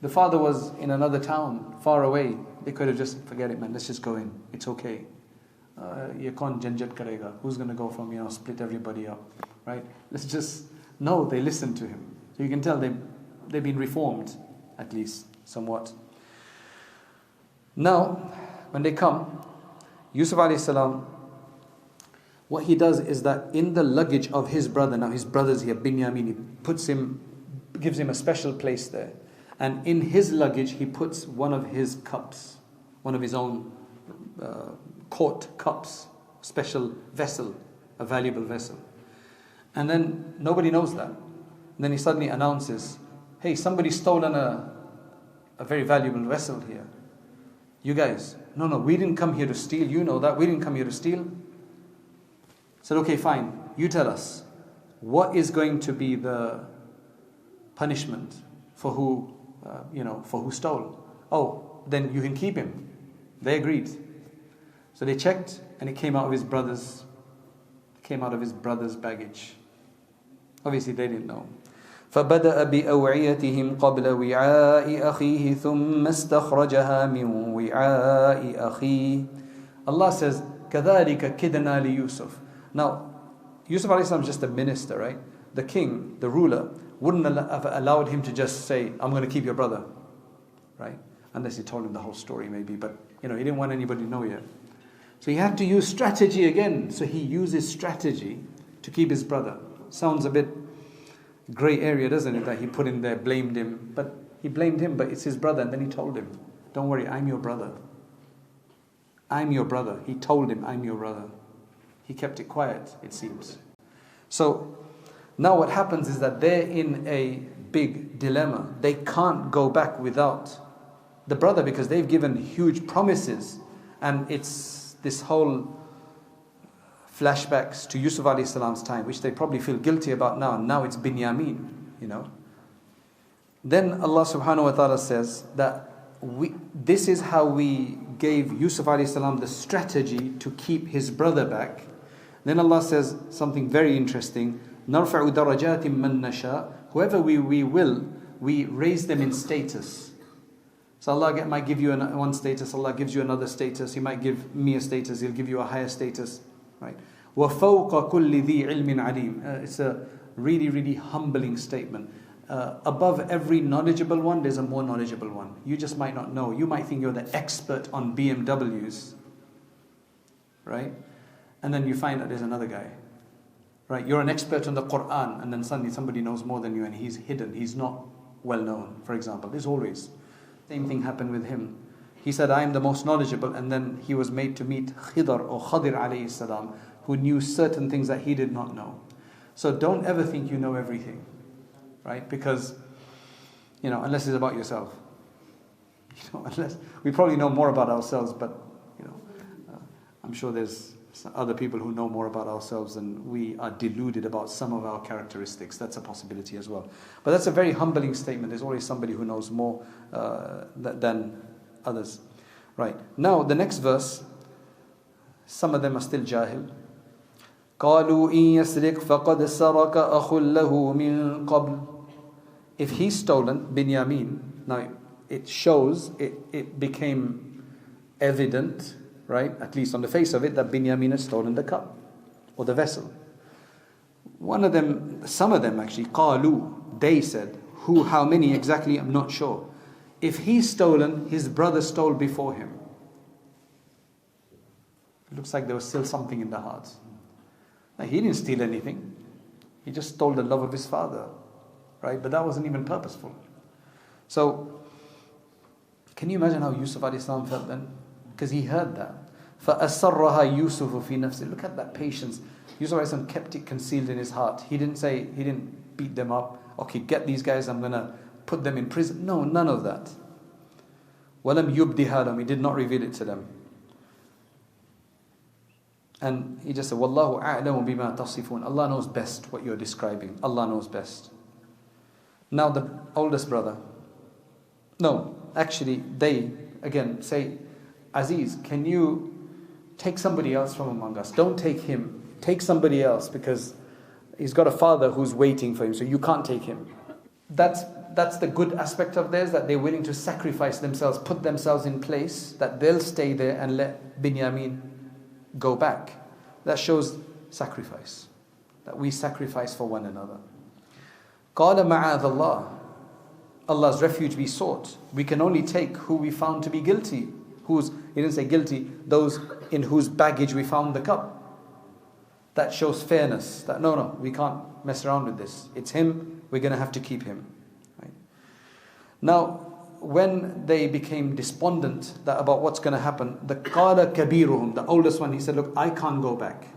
S2: The father was in another town, far away. They could have just, forget it man, let's just go in. It's okay. Ye kaun janjat karega? Who's going to go from, split everybody up, right? Let's just, no, they listened to him. So you can tell they've been reformed, at least, somewhat. Now, when they come, Yusuf alayhi salam, what he does is that in the luggage of his brother, now his brother's here, Binyamin, he gives him a special place there. And in his luggage, he puts one of his cups, one of his own court cups, special vessel, a valuable vessel. And then nobody knows that. And then he suddenly announces, hey, somebody's stolen a very valuable vessel here. You guys, no, we didn't come here to steal. You know that. We didn't come here to steal. Said, okay, fine. You tell us, what is going to be the punishment for who stole? Oh, then you can keep him. They agreed. So they checked, and it came out of his brother's baggage. Obviously they didn't know.
S3: فبدأ بأوعيتهم قبل وعاء أخيه ثم استخرجها من وعاء أخيه.
S2: Allah says, كذلك كدنا ليوسف. Now, Yusuf a.s. is just a minister, right? The king, the ruler, wouldn't have allowed him to just say, I'm going to keep your brother, right? Unless he told him the whole story maybe, but he didn't want anybody to know yet. So he had to use strategy again. So he uses strategy to keep his brother. Sounds a bit grey area, doesn't it? That he put in there, blamed him. But he blamed him, but it's his brother. And then he told him, don't worry, I'm your brother. I'm your brother. He told him, I'm your brother. He kept it quiet, it seems. So now what happens is that they're in a big dilemma. They can't go back without the brother because they've given huge promises. And it's this whole flashbacks to Yusuf a.s. time, which they probably feel guilty about now. And now it's Binyamin, Then Allah subhanahu wa ta'ala says that this is how we gave Yusuf a.s. the strategy to keep his brother back. Then Allah says something very interesting. نَرْفَعُ دَرَجَاتٍ مَّن نَشَاءُ. Whoever we will, we raise them in status. So Allah might give you one status, Allah gives you another status. He might give me a status, He'll give you a higher status. Right? وَفَوْقَ كُلِّ ذِي عِلْمٍ عَلِيمٍ. It's a really, really humbling statement. Above every knowledgeable one, there's a more knowledgeable one. You just might not know. You might think you're the expert on BMWs. Right? And then you find that there's another guy. Right? You're an expert on the Quran, and then suddenly somebody knows more than you, and he's hidden. He's not well known, for example. There's always. Same thing happened with him. He said, I am the most knowledgeable, and then he was made to meet Khidr or Khadir alayhi salam, who knew certain things that he did not know. So don't ever think you know everything, right? Because, unless it's about yourself. Unless we probably know more about ourselves, but, I'm sure there's other people who know more about ourselves and we are deluded about some of our characteristics. That's a possibility as well. But that's a very humbling statement. There's always somebody who knows more than others. Right. Now, the next verse, some of them are still jahil. قَالُوا إِن يَسْرِقْ فَقَدْ سَرَكَ أَخٌ لَهُ مِن قَبْلُ. If he's stolen, Binyamin, now it shows, it became evident, right, at least on the face of it, that Binyamin has stolen the cup or the vessel. Some of them actually, قَالُوا, they said. Who, how many exactly, I'm not sure. If he's stolen, his brother stole before him. It looks like there was still something in the hearts. Now, he didn't steal anything. He just stole the love of his father, right? But that wasn't even purposeful. So, can you imagine how Yusuf a.s. felt then? Because he heard that. فَأَسَرَّهَا يُوسُفُ فِي نَفْسِهِ. Look at that patience. Yusuf a.s. kept it concealed in his heart. He didn't beat them up. Okay, get these guys, I'm going to put them in prison. No, none of that. وَلَمْ يُبْدِهَا لَهُمْ. He did not reveal it to them. And he just said, وَاللَّهُ أَعْلَمُ بِمَا تَصِفُونَ. Allah knows best what you're describing. Allah knows best. Now the oldest brother. No, actually they, again, say, Aziz, can you take somebody else from among us? Don't take him. Take somebody else because he's got a father who's waiting for him, so you can't take him. That's the good aspect of theirs, that they're willing to sacrifice themselves, put themselves in place, that they'll stay there and let Binyamin go back. That shows sacrifice, that we sacrifice for one another. قَالَ مَعَاذَ اللَّهِ. Allah's refuge we sought. We can only take who we found to be guilty. He didn't say guilty, those in whose baggage we found the cup. That shows fairness, that no, we can't mess around with this. It's him, we're going to have to keep him. Right? Now, when they became despondent about what's going to happen, the قَالَ كَبِيرُهُمْ, the oldest one, he said, look, I can't go back.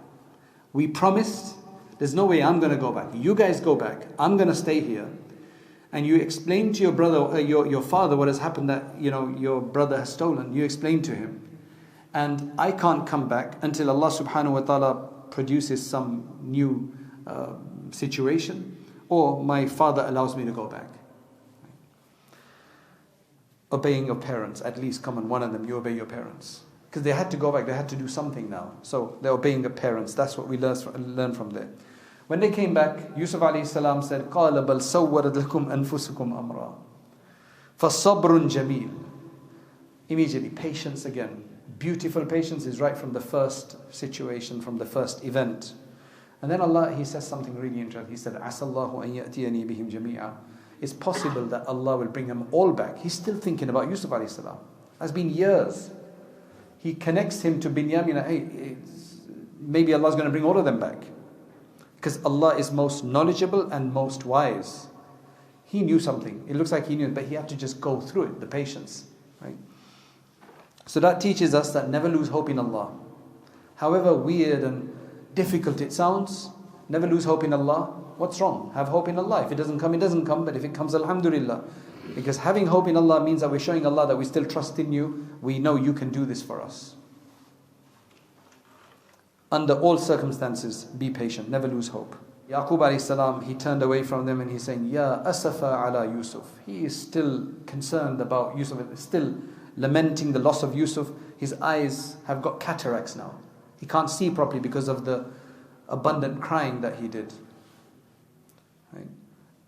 S2: We promised, there's no way I'm going to go back. You guys go back. I'm going to stay here. And you explain to your brother, your father, what has happened, that your brother has stolen. You explain to him. And I can't come back until Allah subhanahu wa ta'ala produces some new situation, or my father allows me to go back. obeying your parents. At least come on, one of them, you obey your parents. Because they had to go back, they had to do something now. So they're obeying their parents. That's what we learn from there. When they came back, Yusuf alayhi salam said, قَالَ بَلْ سَوَّرَتْ لَكُمْ أَنفُسُكُمْ أَمْرًا فَصَبْرٌ جَمِيلٌ. Immediately, patience again. Beautiful patience is right from the first situation, from the first event. And then Allah, He says something really interesting. He said, عَسَى اللَّهُ أَن يَأْتِيَنِي بِهِمْ جَمِيعًا. It's possible that Allah will bring them all back. He's still thinking about Yusuf alayhi salam. It's been years. He connects him to Binyamin. Hey, maybe Allah's going to bring all of them back. Because Allah is most knowledgeable and most wise. He knew something. It looks like He knew it, but He had to just go through it, the patience. Right? So that teaches us that never lose hope in Allah. However weird and difficult it sounds, never lose hope in Allah. What's wrong? Have hope in Allah. If it doesn't come, it doesn't come. But if it comes, alhamdulillah. Because having hope in Allah means that we're showing Allah that we still trust in you. We know you can do this for us. Under all circumstances, be patient. Never lose hope. Yaqub alayhi salam, he turned away from them and he's saying, Ya asafa ala Yusuf. He is still concerned about Yusuf, still lamenting the loss of Yusuf. His eyes have got cataracts now. He can't see properly because of the abundant crying that he did. Right?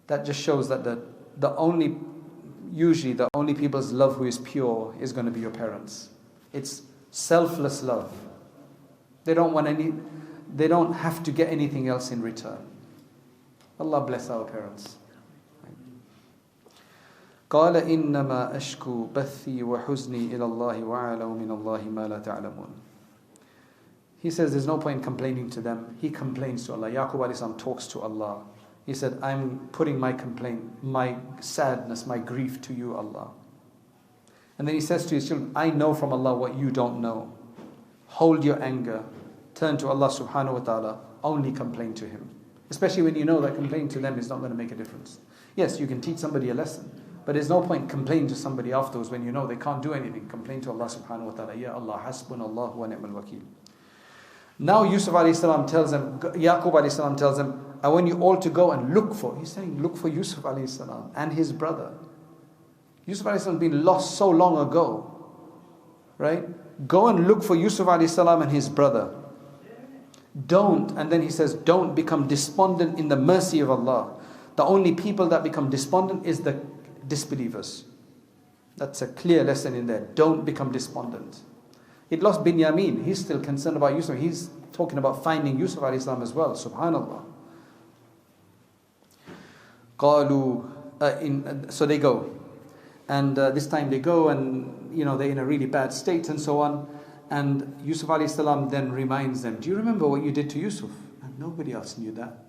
S2: That just shows that usually the only people's love who is pure is going to be your parents. It's selfless love. They don't have to get anything else in return. Allah bless our parents. قال إنما أشكو بثي وحزني إلى الله وأعلم من الله ما لا تعلمون. He says there's no point in complaining to them. He complains to Allah. Yaqub alayhi salam talks to Allah. He said, I'm putting my complaint, my sadness, my grief to you, Allah. And then he says to his children, I know from Allah what you don't know. Hold your anger. Turn to Allah subhanahu wa ta'ala. Only complain to Him. Especially when you know that complaining to them is not going to make a difference. Yes, you can teach somebody a lesson. But there's no point complaining to somebody afterwards when you know they can't do anything. Complain to Allah subhanahu wa ta'ala. Ya Allah, hasbunallah wa ni'mal wakil. Now Yusuf alayhi salam tells them, Yaqub alayhi salam tells them, I want you all to go and look for. He's saying, look for Yusuf alayhi salam and his brother. Yusuf alayhi salam has been lost so long ago. Right? Go and look for Yusuf alayhi salam and his brother. And then he says, don't become despondent in the mercy of Allah. The only people that become despondent is the disbelievers. That's a clear lesson in there. Don't become despondent. It lost Binyamin. He's still concerned about Yusuf. He's talking about finding Yusuf alayhi salam as well. Subhanallah. So they go. And this time they go and they're in a really bad state and so on. And Yusuf alayhi salam then reminds them, do you remember what you did to Yusuf? And nobody else knew that.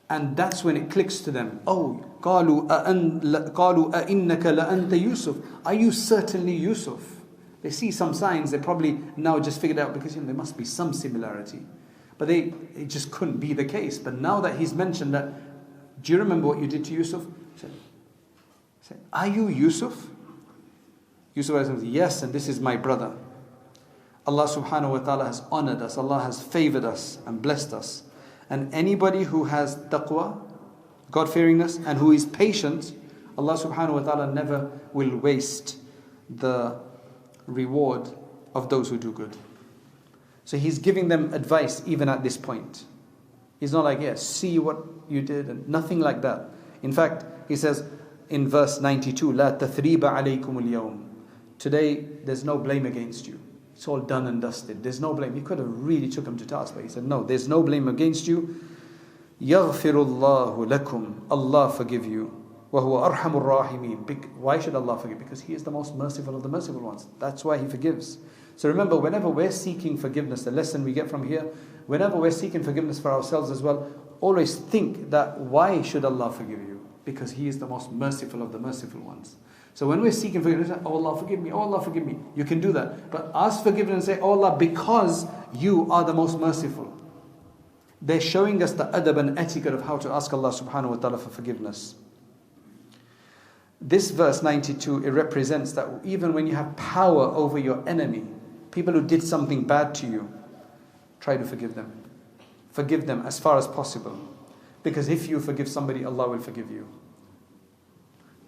S2: And that's when it clicks to them. Oh, قَالُوا أَإِنَّكَ لَأَنْتَ يُوسُف. Are you certainly Yusuf? They see some signs. They probably now just figured out because there must be some similarity. But it just couldn't be the case. But now that he's mentioned that, do you remember what you did to Yusuf? He said, are you Yusuf? Yusuf said, yes, and this is my brother. Allah subhanahu wa ta'ala has honored us. Allah has favored us and blessed us. And anybody who has taqwa, God-fearingness, and who is patient, Allah subhanahu wa ta'ala never will waste the reward of those who do good. So He's giving them advice even at this point. He's not like, see what you did, and nothing like that. In fact, He says in verse 92, لا تثريب عليكم اليوم. Today, there's no blame against you. It's all done and dusted. There's no blame. He could have really took him to task, but He said, no, there's no blame against you. يغفر الله لكم. Allah forgive you. وَهُوَ أَرْحَمُ الرَّاحِمِينَ. Why should Allah forgive? Because He is the most merciful of the merciful ones. That's why He forgives. So remember, whenever we're seeking forgiveness, the lesson we get from here, whenever we're seeking forgiveness for ourselves as well, always think that why should Allah forgive you? Because He is the most merciful of the merciful ones. So when we're seeking forgiveness, oh Allah forgive me, oh Allah forgive me. You can do that. But ask forgiveness and say, oh Allah, because You are the most merciful. They're showing us the adab and etiquette of how to ask Allah subhanahu wa ta'ala for forgiveness. This verse 92, it represents that even when you have power over your enemy, people who did something bad to you, try to forgive them. Forgive them as far as possible. Because if you forgive somebody, Allah will forgive you.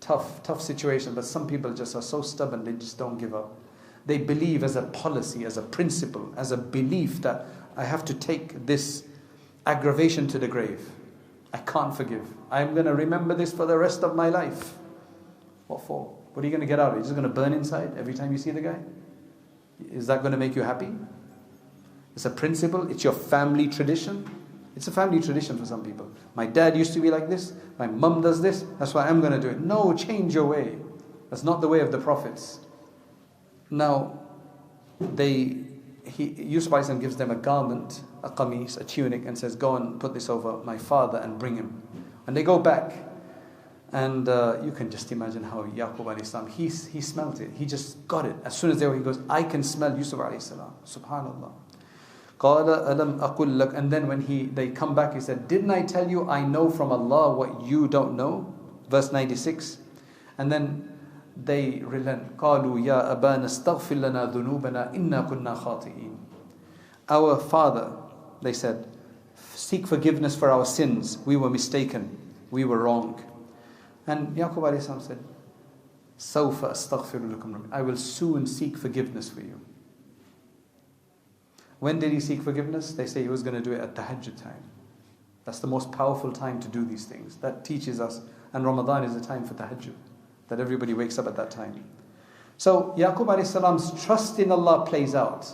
S2: tough situation, but some people just are so stubborn, they just don't give up. They believe as a policy, as a principle, as a belief that I have to take this aggravation to the grave. I can't forgive. I'm going to remember this for the rest of my life. What for? What are you going to get out of it? You're just going to burn inside every time you see the guy? Is that going to make you happy? It's a principle. It's your family tradition. It's a family tradition for some people. My dad used to be like this. My mum does this. That's why I'm going to do it. No, change your way. That's not the way of the prophets. Now, Yusuf gives them a garment, a qamis, a tunic, and says, go and put this over my father and bring him. And they go back. And you can just imagine how Yaqub alayhi salam, he smelt it. He just got it. As soon as they were, he goes, I can smell Yusuf alayhi salam. Subhanallah. قَالَ أَلَمْ أَقُلْ لَكَ. And then when they come back, he said, didn't I tell you I know from Allah what you don't know? Verse 96. And then they relent. قَالُوا يَا أَبَانَ اسْتَغْفِرْ لَنَا ذُنُوبَنَا إِنَّا كُنَّا خَاطِئِينَ. Our father, they said, seek forgiveness for our sins. We were mistaken. We were wrong. And Yaqub alayhi salam said, سَوْفَ أَسْتَغْفِرُ لَكُمْ. I will soon seek forgiveness for you. When did he seek forgiveness? They say he was going to do it at tahajjud time. That's the most powerful time to do these things. That teaches us. And Ramadan is a time for tahajjud. That everybody wakes up at that time. So Yaqub alayhi salam's trust in Allah plays out.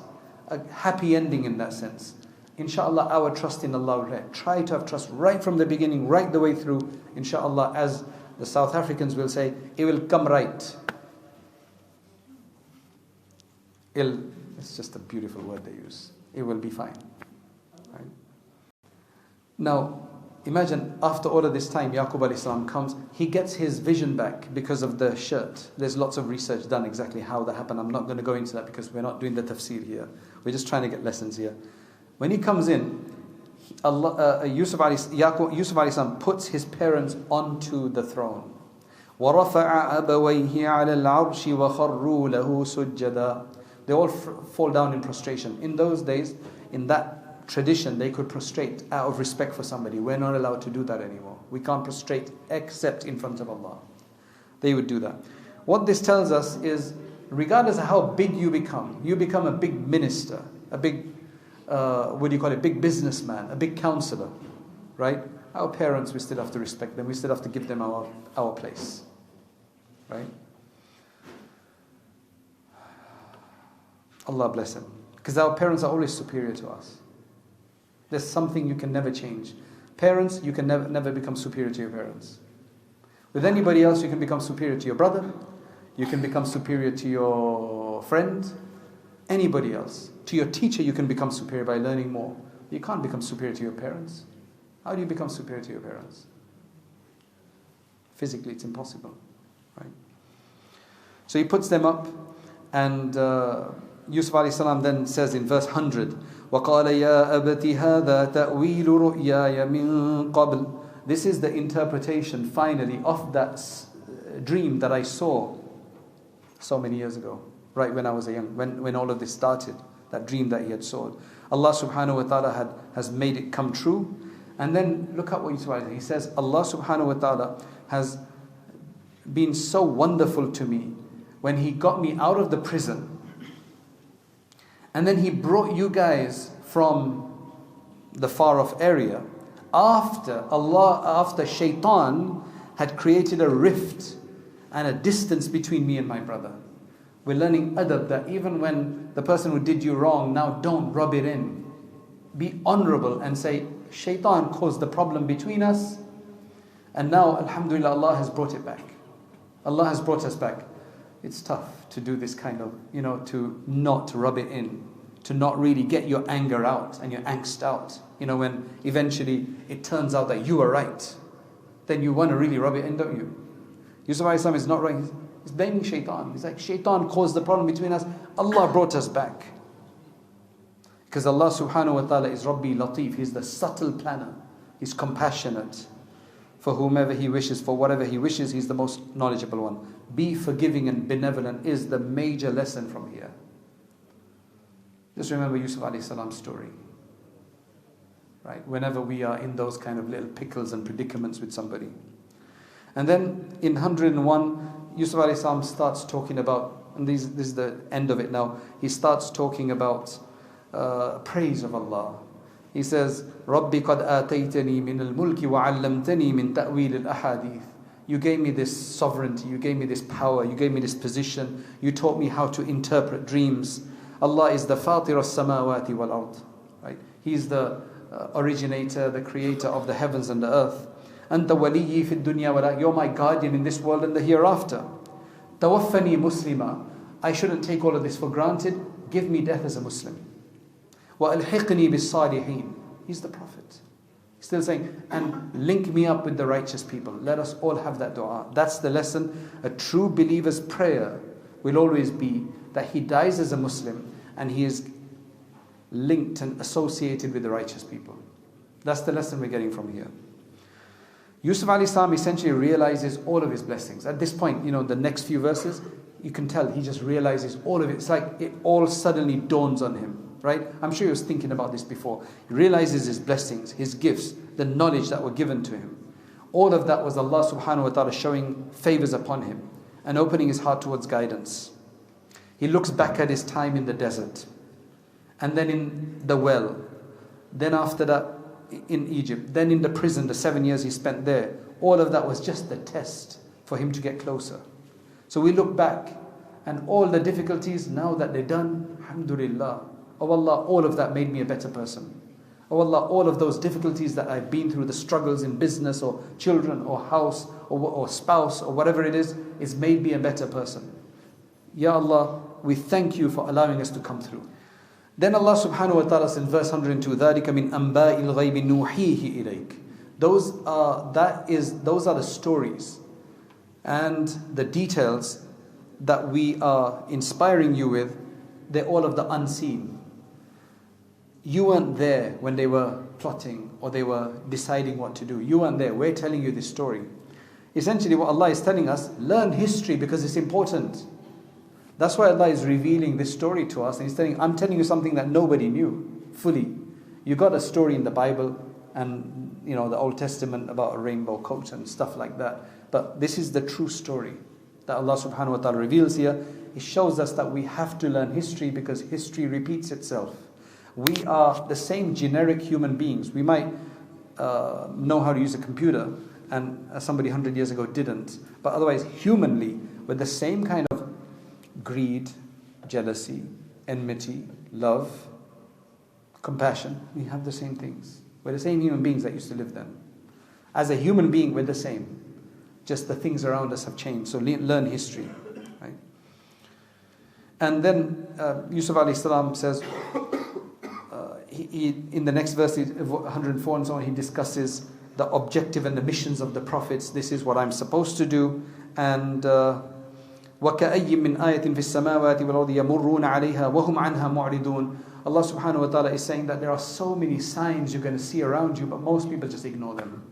S2: A happy ending in that sense. Inshallah, our trust in Allah will try to have trust right from the beginning, right the way through. Inshallah, as the South Africans will say, it will come right. It's just a beautiful word they use. It will be fine. Right? Now, imagine after all of this time, Yaqub alayhi salam comes, he gets his vision back because of the shirt. There's lots of research done exactly how that happened. I'm not going to go into that because we're not doing the tafsir here. We're just trying to get lessons here. When he comes in, Yusuf alayhi salam puts his parents onto the throne. وَرَفَعَ أَبَوَيْهِ عَلَى الْعَرْشِ وَخَرُّوا لَهُ سُجَّدًا. They all fall down in prostration. In those days, in that tradition, they could prostrate out of respect for somebody. We're not allowed to do that anymore. We can't prostrate except in front of Allah. They would do that. What this tells us is, regardless of how big you become a big minister, a big, big businessman, a big counselor, right? Our parents, we still have to respect them. We still have to give them our place, right? Allah bless them. Because our parents are always superior to us. There's something you can never change. Parents, you can never become superior to your parents. With anybody else, you can become superior to your brother. You can become superior to your friend. Anybody else. To your teacher, you can become superior by learning more. You can't become superior to your parents. How do you become superior to your parents? Physically, it's impossible. Right? So he puts them up, and Yusuf alayhi salam then says in verse 100, وَقَالَ يَا أَبَتِ هَذَا تَأْوِيلُ رُؤْيَايَ مِن قَبْلِ. This is the interpretation, finally, of that dream that I saw so many years ago, right when I was young, when all of this started, that dream that he had saw. Allah subhanahu wa ta'ala has made it come true. And then look at what Yusuf alayhi salam, he says, Allah subhanahu wa ta'ala has been so wonderful to me when he got me out of the prison. And then he brought you guys from the far off area after shaitan had created a rift and a distance between me and my brother. We're learning adab, that even when the person who did you wrong, now don't rub it in. Be honorable and say, shaitan caused the problem between us, and now alhamdulillah Allah has brought it back. Allah has brought us back. It's tough to do this kind of, to not rub it in, to not really get your anger out and your angst out. When eventually it turns out that you are right, then you want to really rub it in, don't you? Yusuf alayhi salam is not right. He's blaming shaitan. He's like, shaitan caused the problem between us. Allah brought us back. Because Allah subhanahu wa ta'ala is Rabbi Latif. He's the subtle planner. He's compassionate. For whomever He wishes, for whatever He wishes, He's the most knowledgeable one. Be forgiving and benevolent is the major lesson from here. Just remember Yusuf alayhi salam's story. Right? Whenever we are in those kind of little pickles and predicaments with somebody.
S3: And then in 101, Yusuf alayhi salam starts talking about, and this is the end of it now, he starts talking about praise of Allah. He says, رَبِّ قَدْ آتَيْتَنِي مِنَ الْمُلْكِ وَعَلَّمْتَنِي مِنْ تَأْوِيلِ الْأَحَادِيثِ. You gave me this sovereignty, you gave me this power, you gave me this position, you taught me how to interpret dreams. Allah is the Fatir as-samawati wal-ard. Right? He's the originator, the creator of the heavens and the earth. Anta waliyyi fi dunya wal. You're my guardian in this world and the hereafter. Tawaffani muslima. I shouldn't take all of this for granted. Give me death as a Muslim. Wa alhiqni bis salihin. He's the Prophet. Still saying, and link me up with the righteous people. Let us all have that dua. That's the lesson. A true believer's prayer will always be that he dies as a Muslim and he is linked and associated with the righteous people. That's the lesson we're getting from here. Yusuf alayhi salam essentially realizes all of his blessings. At this point, the next few verses, you can tell he just realizes all of it. It's like it all suddenly dawns on him. Right? I'm sure he was thinking about this before. He realizes his blessings, his gifts, the knowledge that were given to him. All of that was Allah subhanahu wa ta'ala showing favors upon him and opening his heart towards guidance. He looks back at his time in the desert and then in the well, then after that in Egypt, then in the prison, the 7 years he spent there. All of that was just the test for him to get closer. So we look back and all the difficulties, now that they're done, alhamdulillah. Oh Allah, all of that made me a better person. Oh Allah, all of those difficulties that I've been through, the struggles in business or children or house or spouse or whatever it is, it's made me a better person. Ya Allah, we thank you for allowing us to come through. Then Allah subhanahu wa ta'ala says in verse 102, ذَلِكَ مِنْ أَنْبَاءِ الْغَيْبِ نُوحِيهِ إِلَيْكَ. Those are the stories and the details that we are inspiring you with. They're all of the unseen. You weren't there when they were plotting or they were deciding what to do. You weren't there. We're telling you this story. Essentially what Allah is telling us, learn history because it's important. That's why Allah is revealing this story to us. And He's saying, I'm telling you something that nobody knew fully. You got a story in the Bible and the Old Testament about a rainbow coat and stuff like that. But this is the true story that Allah subhanahu wa ta'ala reveals here. It shows us that we have to learn history because history repeats itself. We are the same generic human beings. We might know how to use a computer, and somebody 100 years ago didn't. But otherwise, humanly, with the same kind of greed, jealousy, enmity, love, compassion, we have the same things. We're the same human beings that used to live then. As a human being, we're the same. Just the things around us have changed. So learn history. Right? And then Yusuf alayhi salam says, he in the next verse, 104 and so on, he discusses the objective and the missions of the prophets. This is what I'm supposed to do. And وَكَأَيٍّ مِّنْ آيَةٍ فِي السَّمَاوَاتِ وَالْأَرْضِ يَمُرُّونَ عَلَيْهَا وَهُمْ عَنْهَا مُعْرِضُونَ. Allah subhanahu wa ta'ala is saying that there are so many signs you're going to see around you, but most people just ignore them.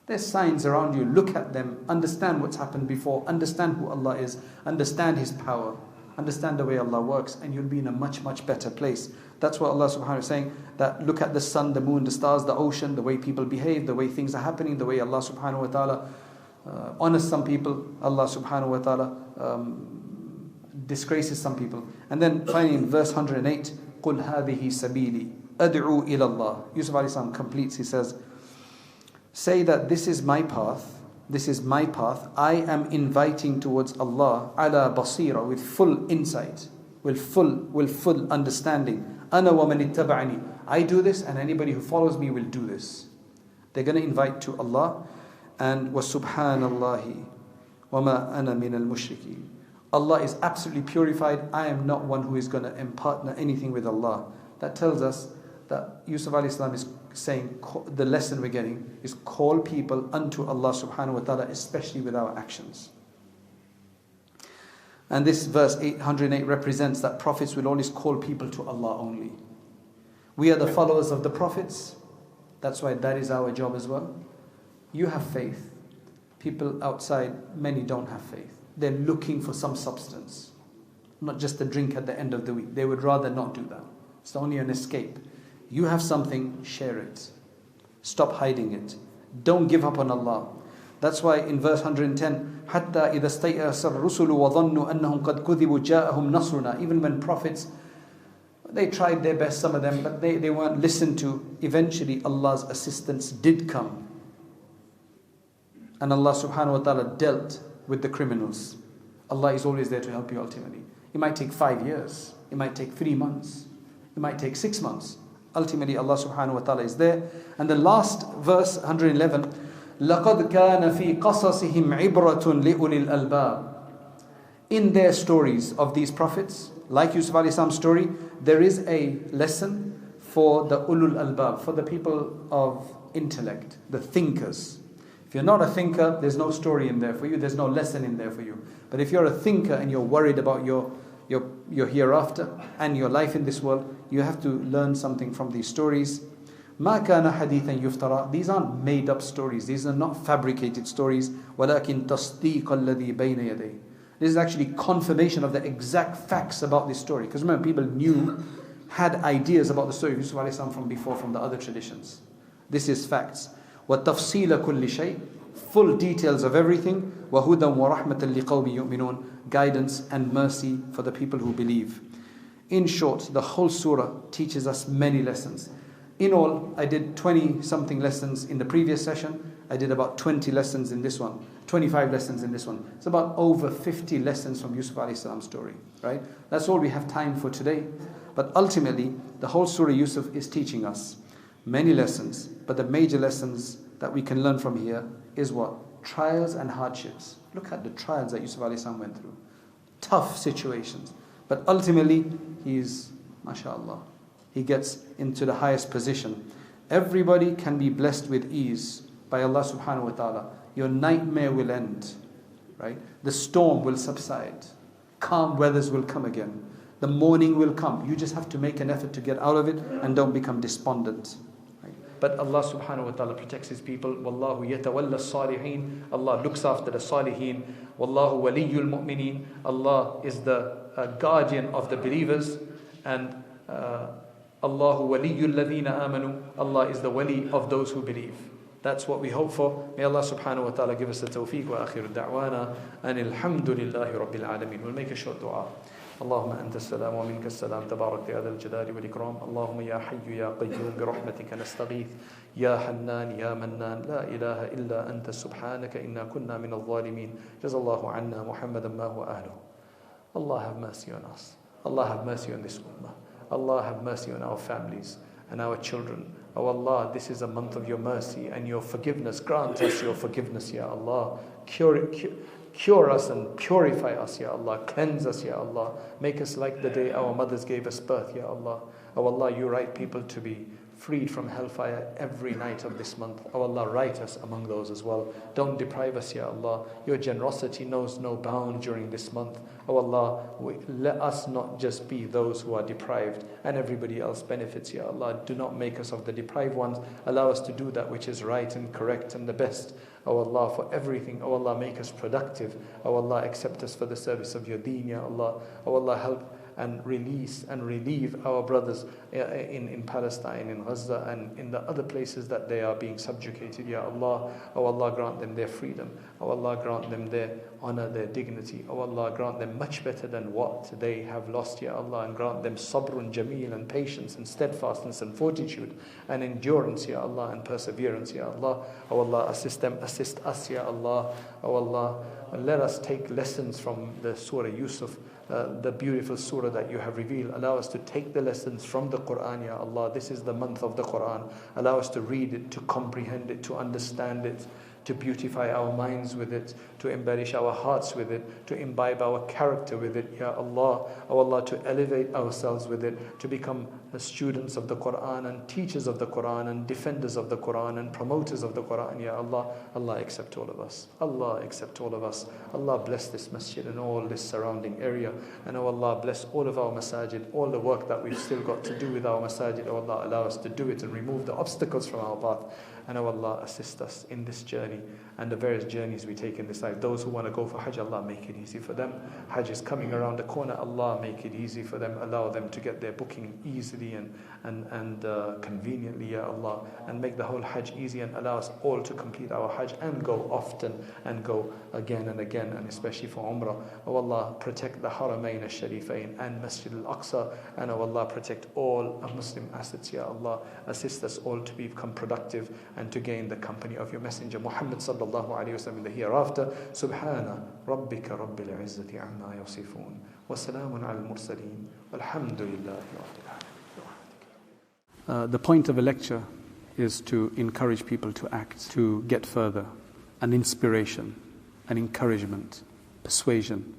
S3: There's signs around you. Look at them. Understand what's happened before. Understand who Allah is. Understand His power. Understand the way Allah works, and you'll be in a much, much better place. That's what Allah subhanahu wa ta'ala is saying, that look at the sun, the moon, the stars, the ocean, the way people behave, the way things are happening, the way Allah subhanahu wa ta'ala honors some people, Allah subhanahu wa ta'ala disgraces some people. And then finally in verse 108, قُلْ هَذِهِ سَبِيلِي أَدْعُو إِلَى اللَّهِ. Yusuf alayhi salam completes, he says, say that this is my path, I am inviting towards Allah, ala basira, with full insight, with full understanding. Ana wa man ittaba'ani. I do this and anybody who follows me will do this. They're going to invite to Allah. And wa subhanallahi wa ma ana min al-mushrikeen. Allah is absolutely purified. I am not one who is going to partner anything with Allah. That tells us that Yusuf alayhi salam is saying, the lesson we're getting is call people unto Allah subhanahu wa ta'ala, especially with our actions. And this verse 808 represents that prophets will always call people to Allah only. We are the followers of the prophets. That's why that is our job as well. You have faith. People outside, many don't have faith. They're looking for some substance, not just a drink at the end of the week. They would rather not do that. It's only an escape. You have something, share it. Stop hiding it. Don't give up on Allah. That's why in verse 110, حَتَّى إِذَا اسْتَيْأَسَ الرُّسُلُ وَظَنُّوا أَنَّهُمْ قَدْ كُذِبُوا جَاءَهُمْ نَصْرُنَا. Even when prophets, they tried their best, some of them, but they weren't listened to. Eventually Allah's assistance did come. And Allah subhanahu wa ta'ala dealt with the criminals. Allah is always there to help you ultimately. It might take 5 years. It might take 3 months. It might take 6 months. Ultimately Allah subhanahu wa ta'ala is there. And the last verse, 111, لَقَدْ كَانَ فِي قَصَصِهِمْ عِبْرَةٌ لِأُولِي الْأَلْبَابِ. In their stories of these prophets, like Yusuf alayhi salam's story, there is a lesson for the ulul albab, for the people of intellect, the thinkers. If you're not a thinker, there's no story in there for you, there's no lesson in there for you. But if you're a thinker and you're worried about your hereafter and your life in this world, you have to learn something from these stories. مَا كَانَ حَدِيثًا يُفْتَرَى. These aren't made up stories, these are not fabricated stories. وَلَكِنْ تَصْدِيقَ الَّذِي بَيْنَ يَدَيْهِ. This is actually confirmation of the exact facts about this story. Because remember, people had ideas about the story of Yusuf alayhi salam from before, from the other traditions. This is facts. وَتَفْصِيلَ كُلِّ شَيْءٍ. Full details of everything. وَهُدًى وَرَحْمَةً لِقَوْمِ يُؤْمِنُونَ. Guidance and mercy for the people who believe. In short, the whole surah teaches us many lessons. In all, I did 20 something lessons in the previous session. I did about 20 lessons in this one. 25 lessons in this one. It's about over 50 lessons from Yusuf alayhi salam's story. Right? That's all we have time for today. But ultimately, the whole Surah Yusuf is teaching us many lessons. But the major lessons that we can learn from here is what? Trials and hardships. Look at the trials that Yusuf alayhi salam went through. Tough situations. But ultimately, he's, mashallah, he gets into the highest position. Everybody can be blessed with ease by Allah subhanahu wa ta'ala. Your nightmare will end. Right? The storm will subside. Calm weathers will come again. The morning will come. You just have to make an effort to get out of it and don't become despondent. Right? But Allah subhanahu wa ta'ala protects His people. Wallahu yatawalla as-salihin. Allah looks after the salihin. Wallahu waliyyul mu'mineen. Allah is the guardian of the believers. And Allahu waliyyul ladhina amanu. Allah is the wali of those who believe. That's what we hope for. May Allah subhanahu wa ta'ala give us the tawfiq wa akhiru da'wana and alhamdulillahi rabbil alameen. We'll make a short dua. اللهم أنت السلام ومنك السلام تبارك يا ذا الجلال والإكرام اللهم يا حي يا قيوم برحمتك نستغيث يا حنان يا منان لا إله إلا أنت سبحانك إنا كنا من الظالمين جزا الله عنا محمدا ما هو أهله. Allah have mercy on us. Allah have mercy on this ummah. Allah have mercy on our families and our children. Oh Allah, this is a month of your mercy and your forgiveness. Grant us your forgiveness, Ya Allah. Cure us and purify us, Ya Allah. Cleanse us, Ya Allah. Make us like the day our mothers gave us birth, Ya Allah. Oh Allah, you write people to be freed from hellfire every night of this month. Oh Allah, write us among those as well. Don't deprive us, Ya Allah. Your generosity knows no bound during this month. Oh Allah, let us not just be those who are deprived and everybody else benefits, Ya Allah. Do not make us of the deprived ones. Allow us to do that which is right and correct and the best. Oh Allah, for everything. Oh Allah, make us productive. Oh Allah, accept us for the service of your deen, Ya Allah. Oh Allah, help and release and relieve our brothers in Palestine, in Gaza and in the other places that they are being subjugated, Ya Allah. Oh Allah, grant them their freedom. Oh Allah, grant them their honor, their dignity. Oh Allah, grant them much better than what they have lost, Ya Allah, and grant them sabrun jameel and patience and steadfastness and fortitude and endurance, Ya Allah, and perseverance, Ya Allah. Oh Allah, assist them, assist us, Ya Allah. Oh Allah, let us take lessons from the Surah Yusuf, the beautiful surah that you have revealed. Allow us to take the lessons from the Quran, Ya Allah. This is the month of the Quran. Allow us to read it, to comprehend it, to understand it, to beautify our minds with it, to embellish our hearts with it, to imbibe our character with it, Ya Allah. Oh Allah, to elevate ourselves with it, to become the students of the Quran and teachers of the Quran and defenders of the Quran and promoters of the Quran, Ya Allah. Allah accept all of us. Allah accept all of us. Allah bless this masjid and all this surrounding area. And oh Allah, bless all of our masajid, all the work that we've still got to do with our masajid. Oh Allah, allow us to do it and remove the obstacles from our path.
S1: and O Allah, assist us in this journey and the various journeys we take in this life. Those who want to go for Hajj, Allah, make it easy for them. Hajj is coming around the corner, Allah, make it easy for them. Allow them to get their booking easily and conveniently, Ya Allah, and make the whole Hajj easy, and allow us all to complete our Hajj and go often and go again and again, and especially for Umrah. O Allah, protect the Haramain al-Sharifain and Masjid al-Aqsa, and O Allah, protect all Muslim assets, Ya Allah. Assist us all to become productive and to gain the company of your Messenger Muhammad sallallahu alayhi wa sallam in the hereafter. Subhana rabbika rabbil izzati amma yasifun. Wa salamun ala al-mursaleen. Walhamdulillahi rabbil alamin.
S2: The point of a lecture is to encourage people to act, to get further, an inspiration, an encouragement, persuasion.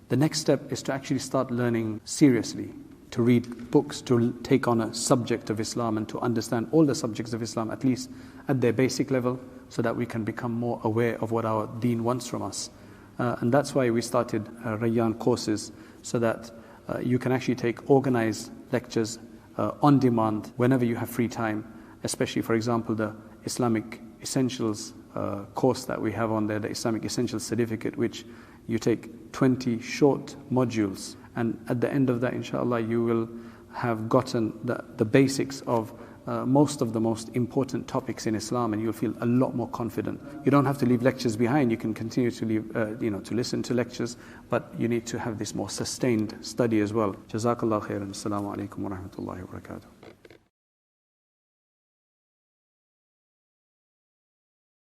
S2: The next step is to actually start learning seriously, to read books, to take on a subject of Islam and to understand all the subjects of Islam, at least at their basic level, so that we can become more aware of what our deen wants from us. And that's why we started Rayyan courses, so that you can actually take organized lectures on demand whenever you have free time, especially, for example, the Islamic Essentials course that we have on there, the Islamic Essentials Certificate, which you take 20 short modules, and at the end of that, inshallah, you will have gotten the basics of most of the most important topics in Islam, and you'll feel a lot more confident. You don't have to leave lectures behind. You can continue to leave, to listen to lectures, but you need to have this more sustained study as well. Jazakallah khairan. Assalamu alaikum wa rahmatullahi wa barakatuh.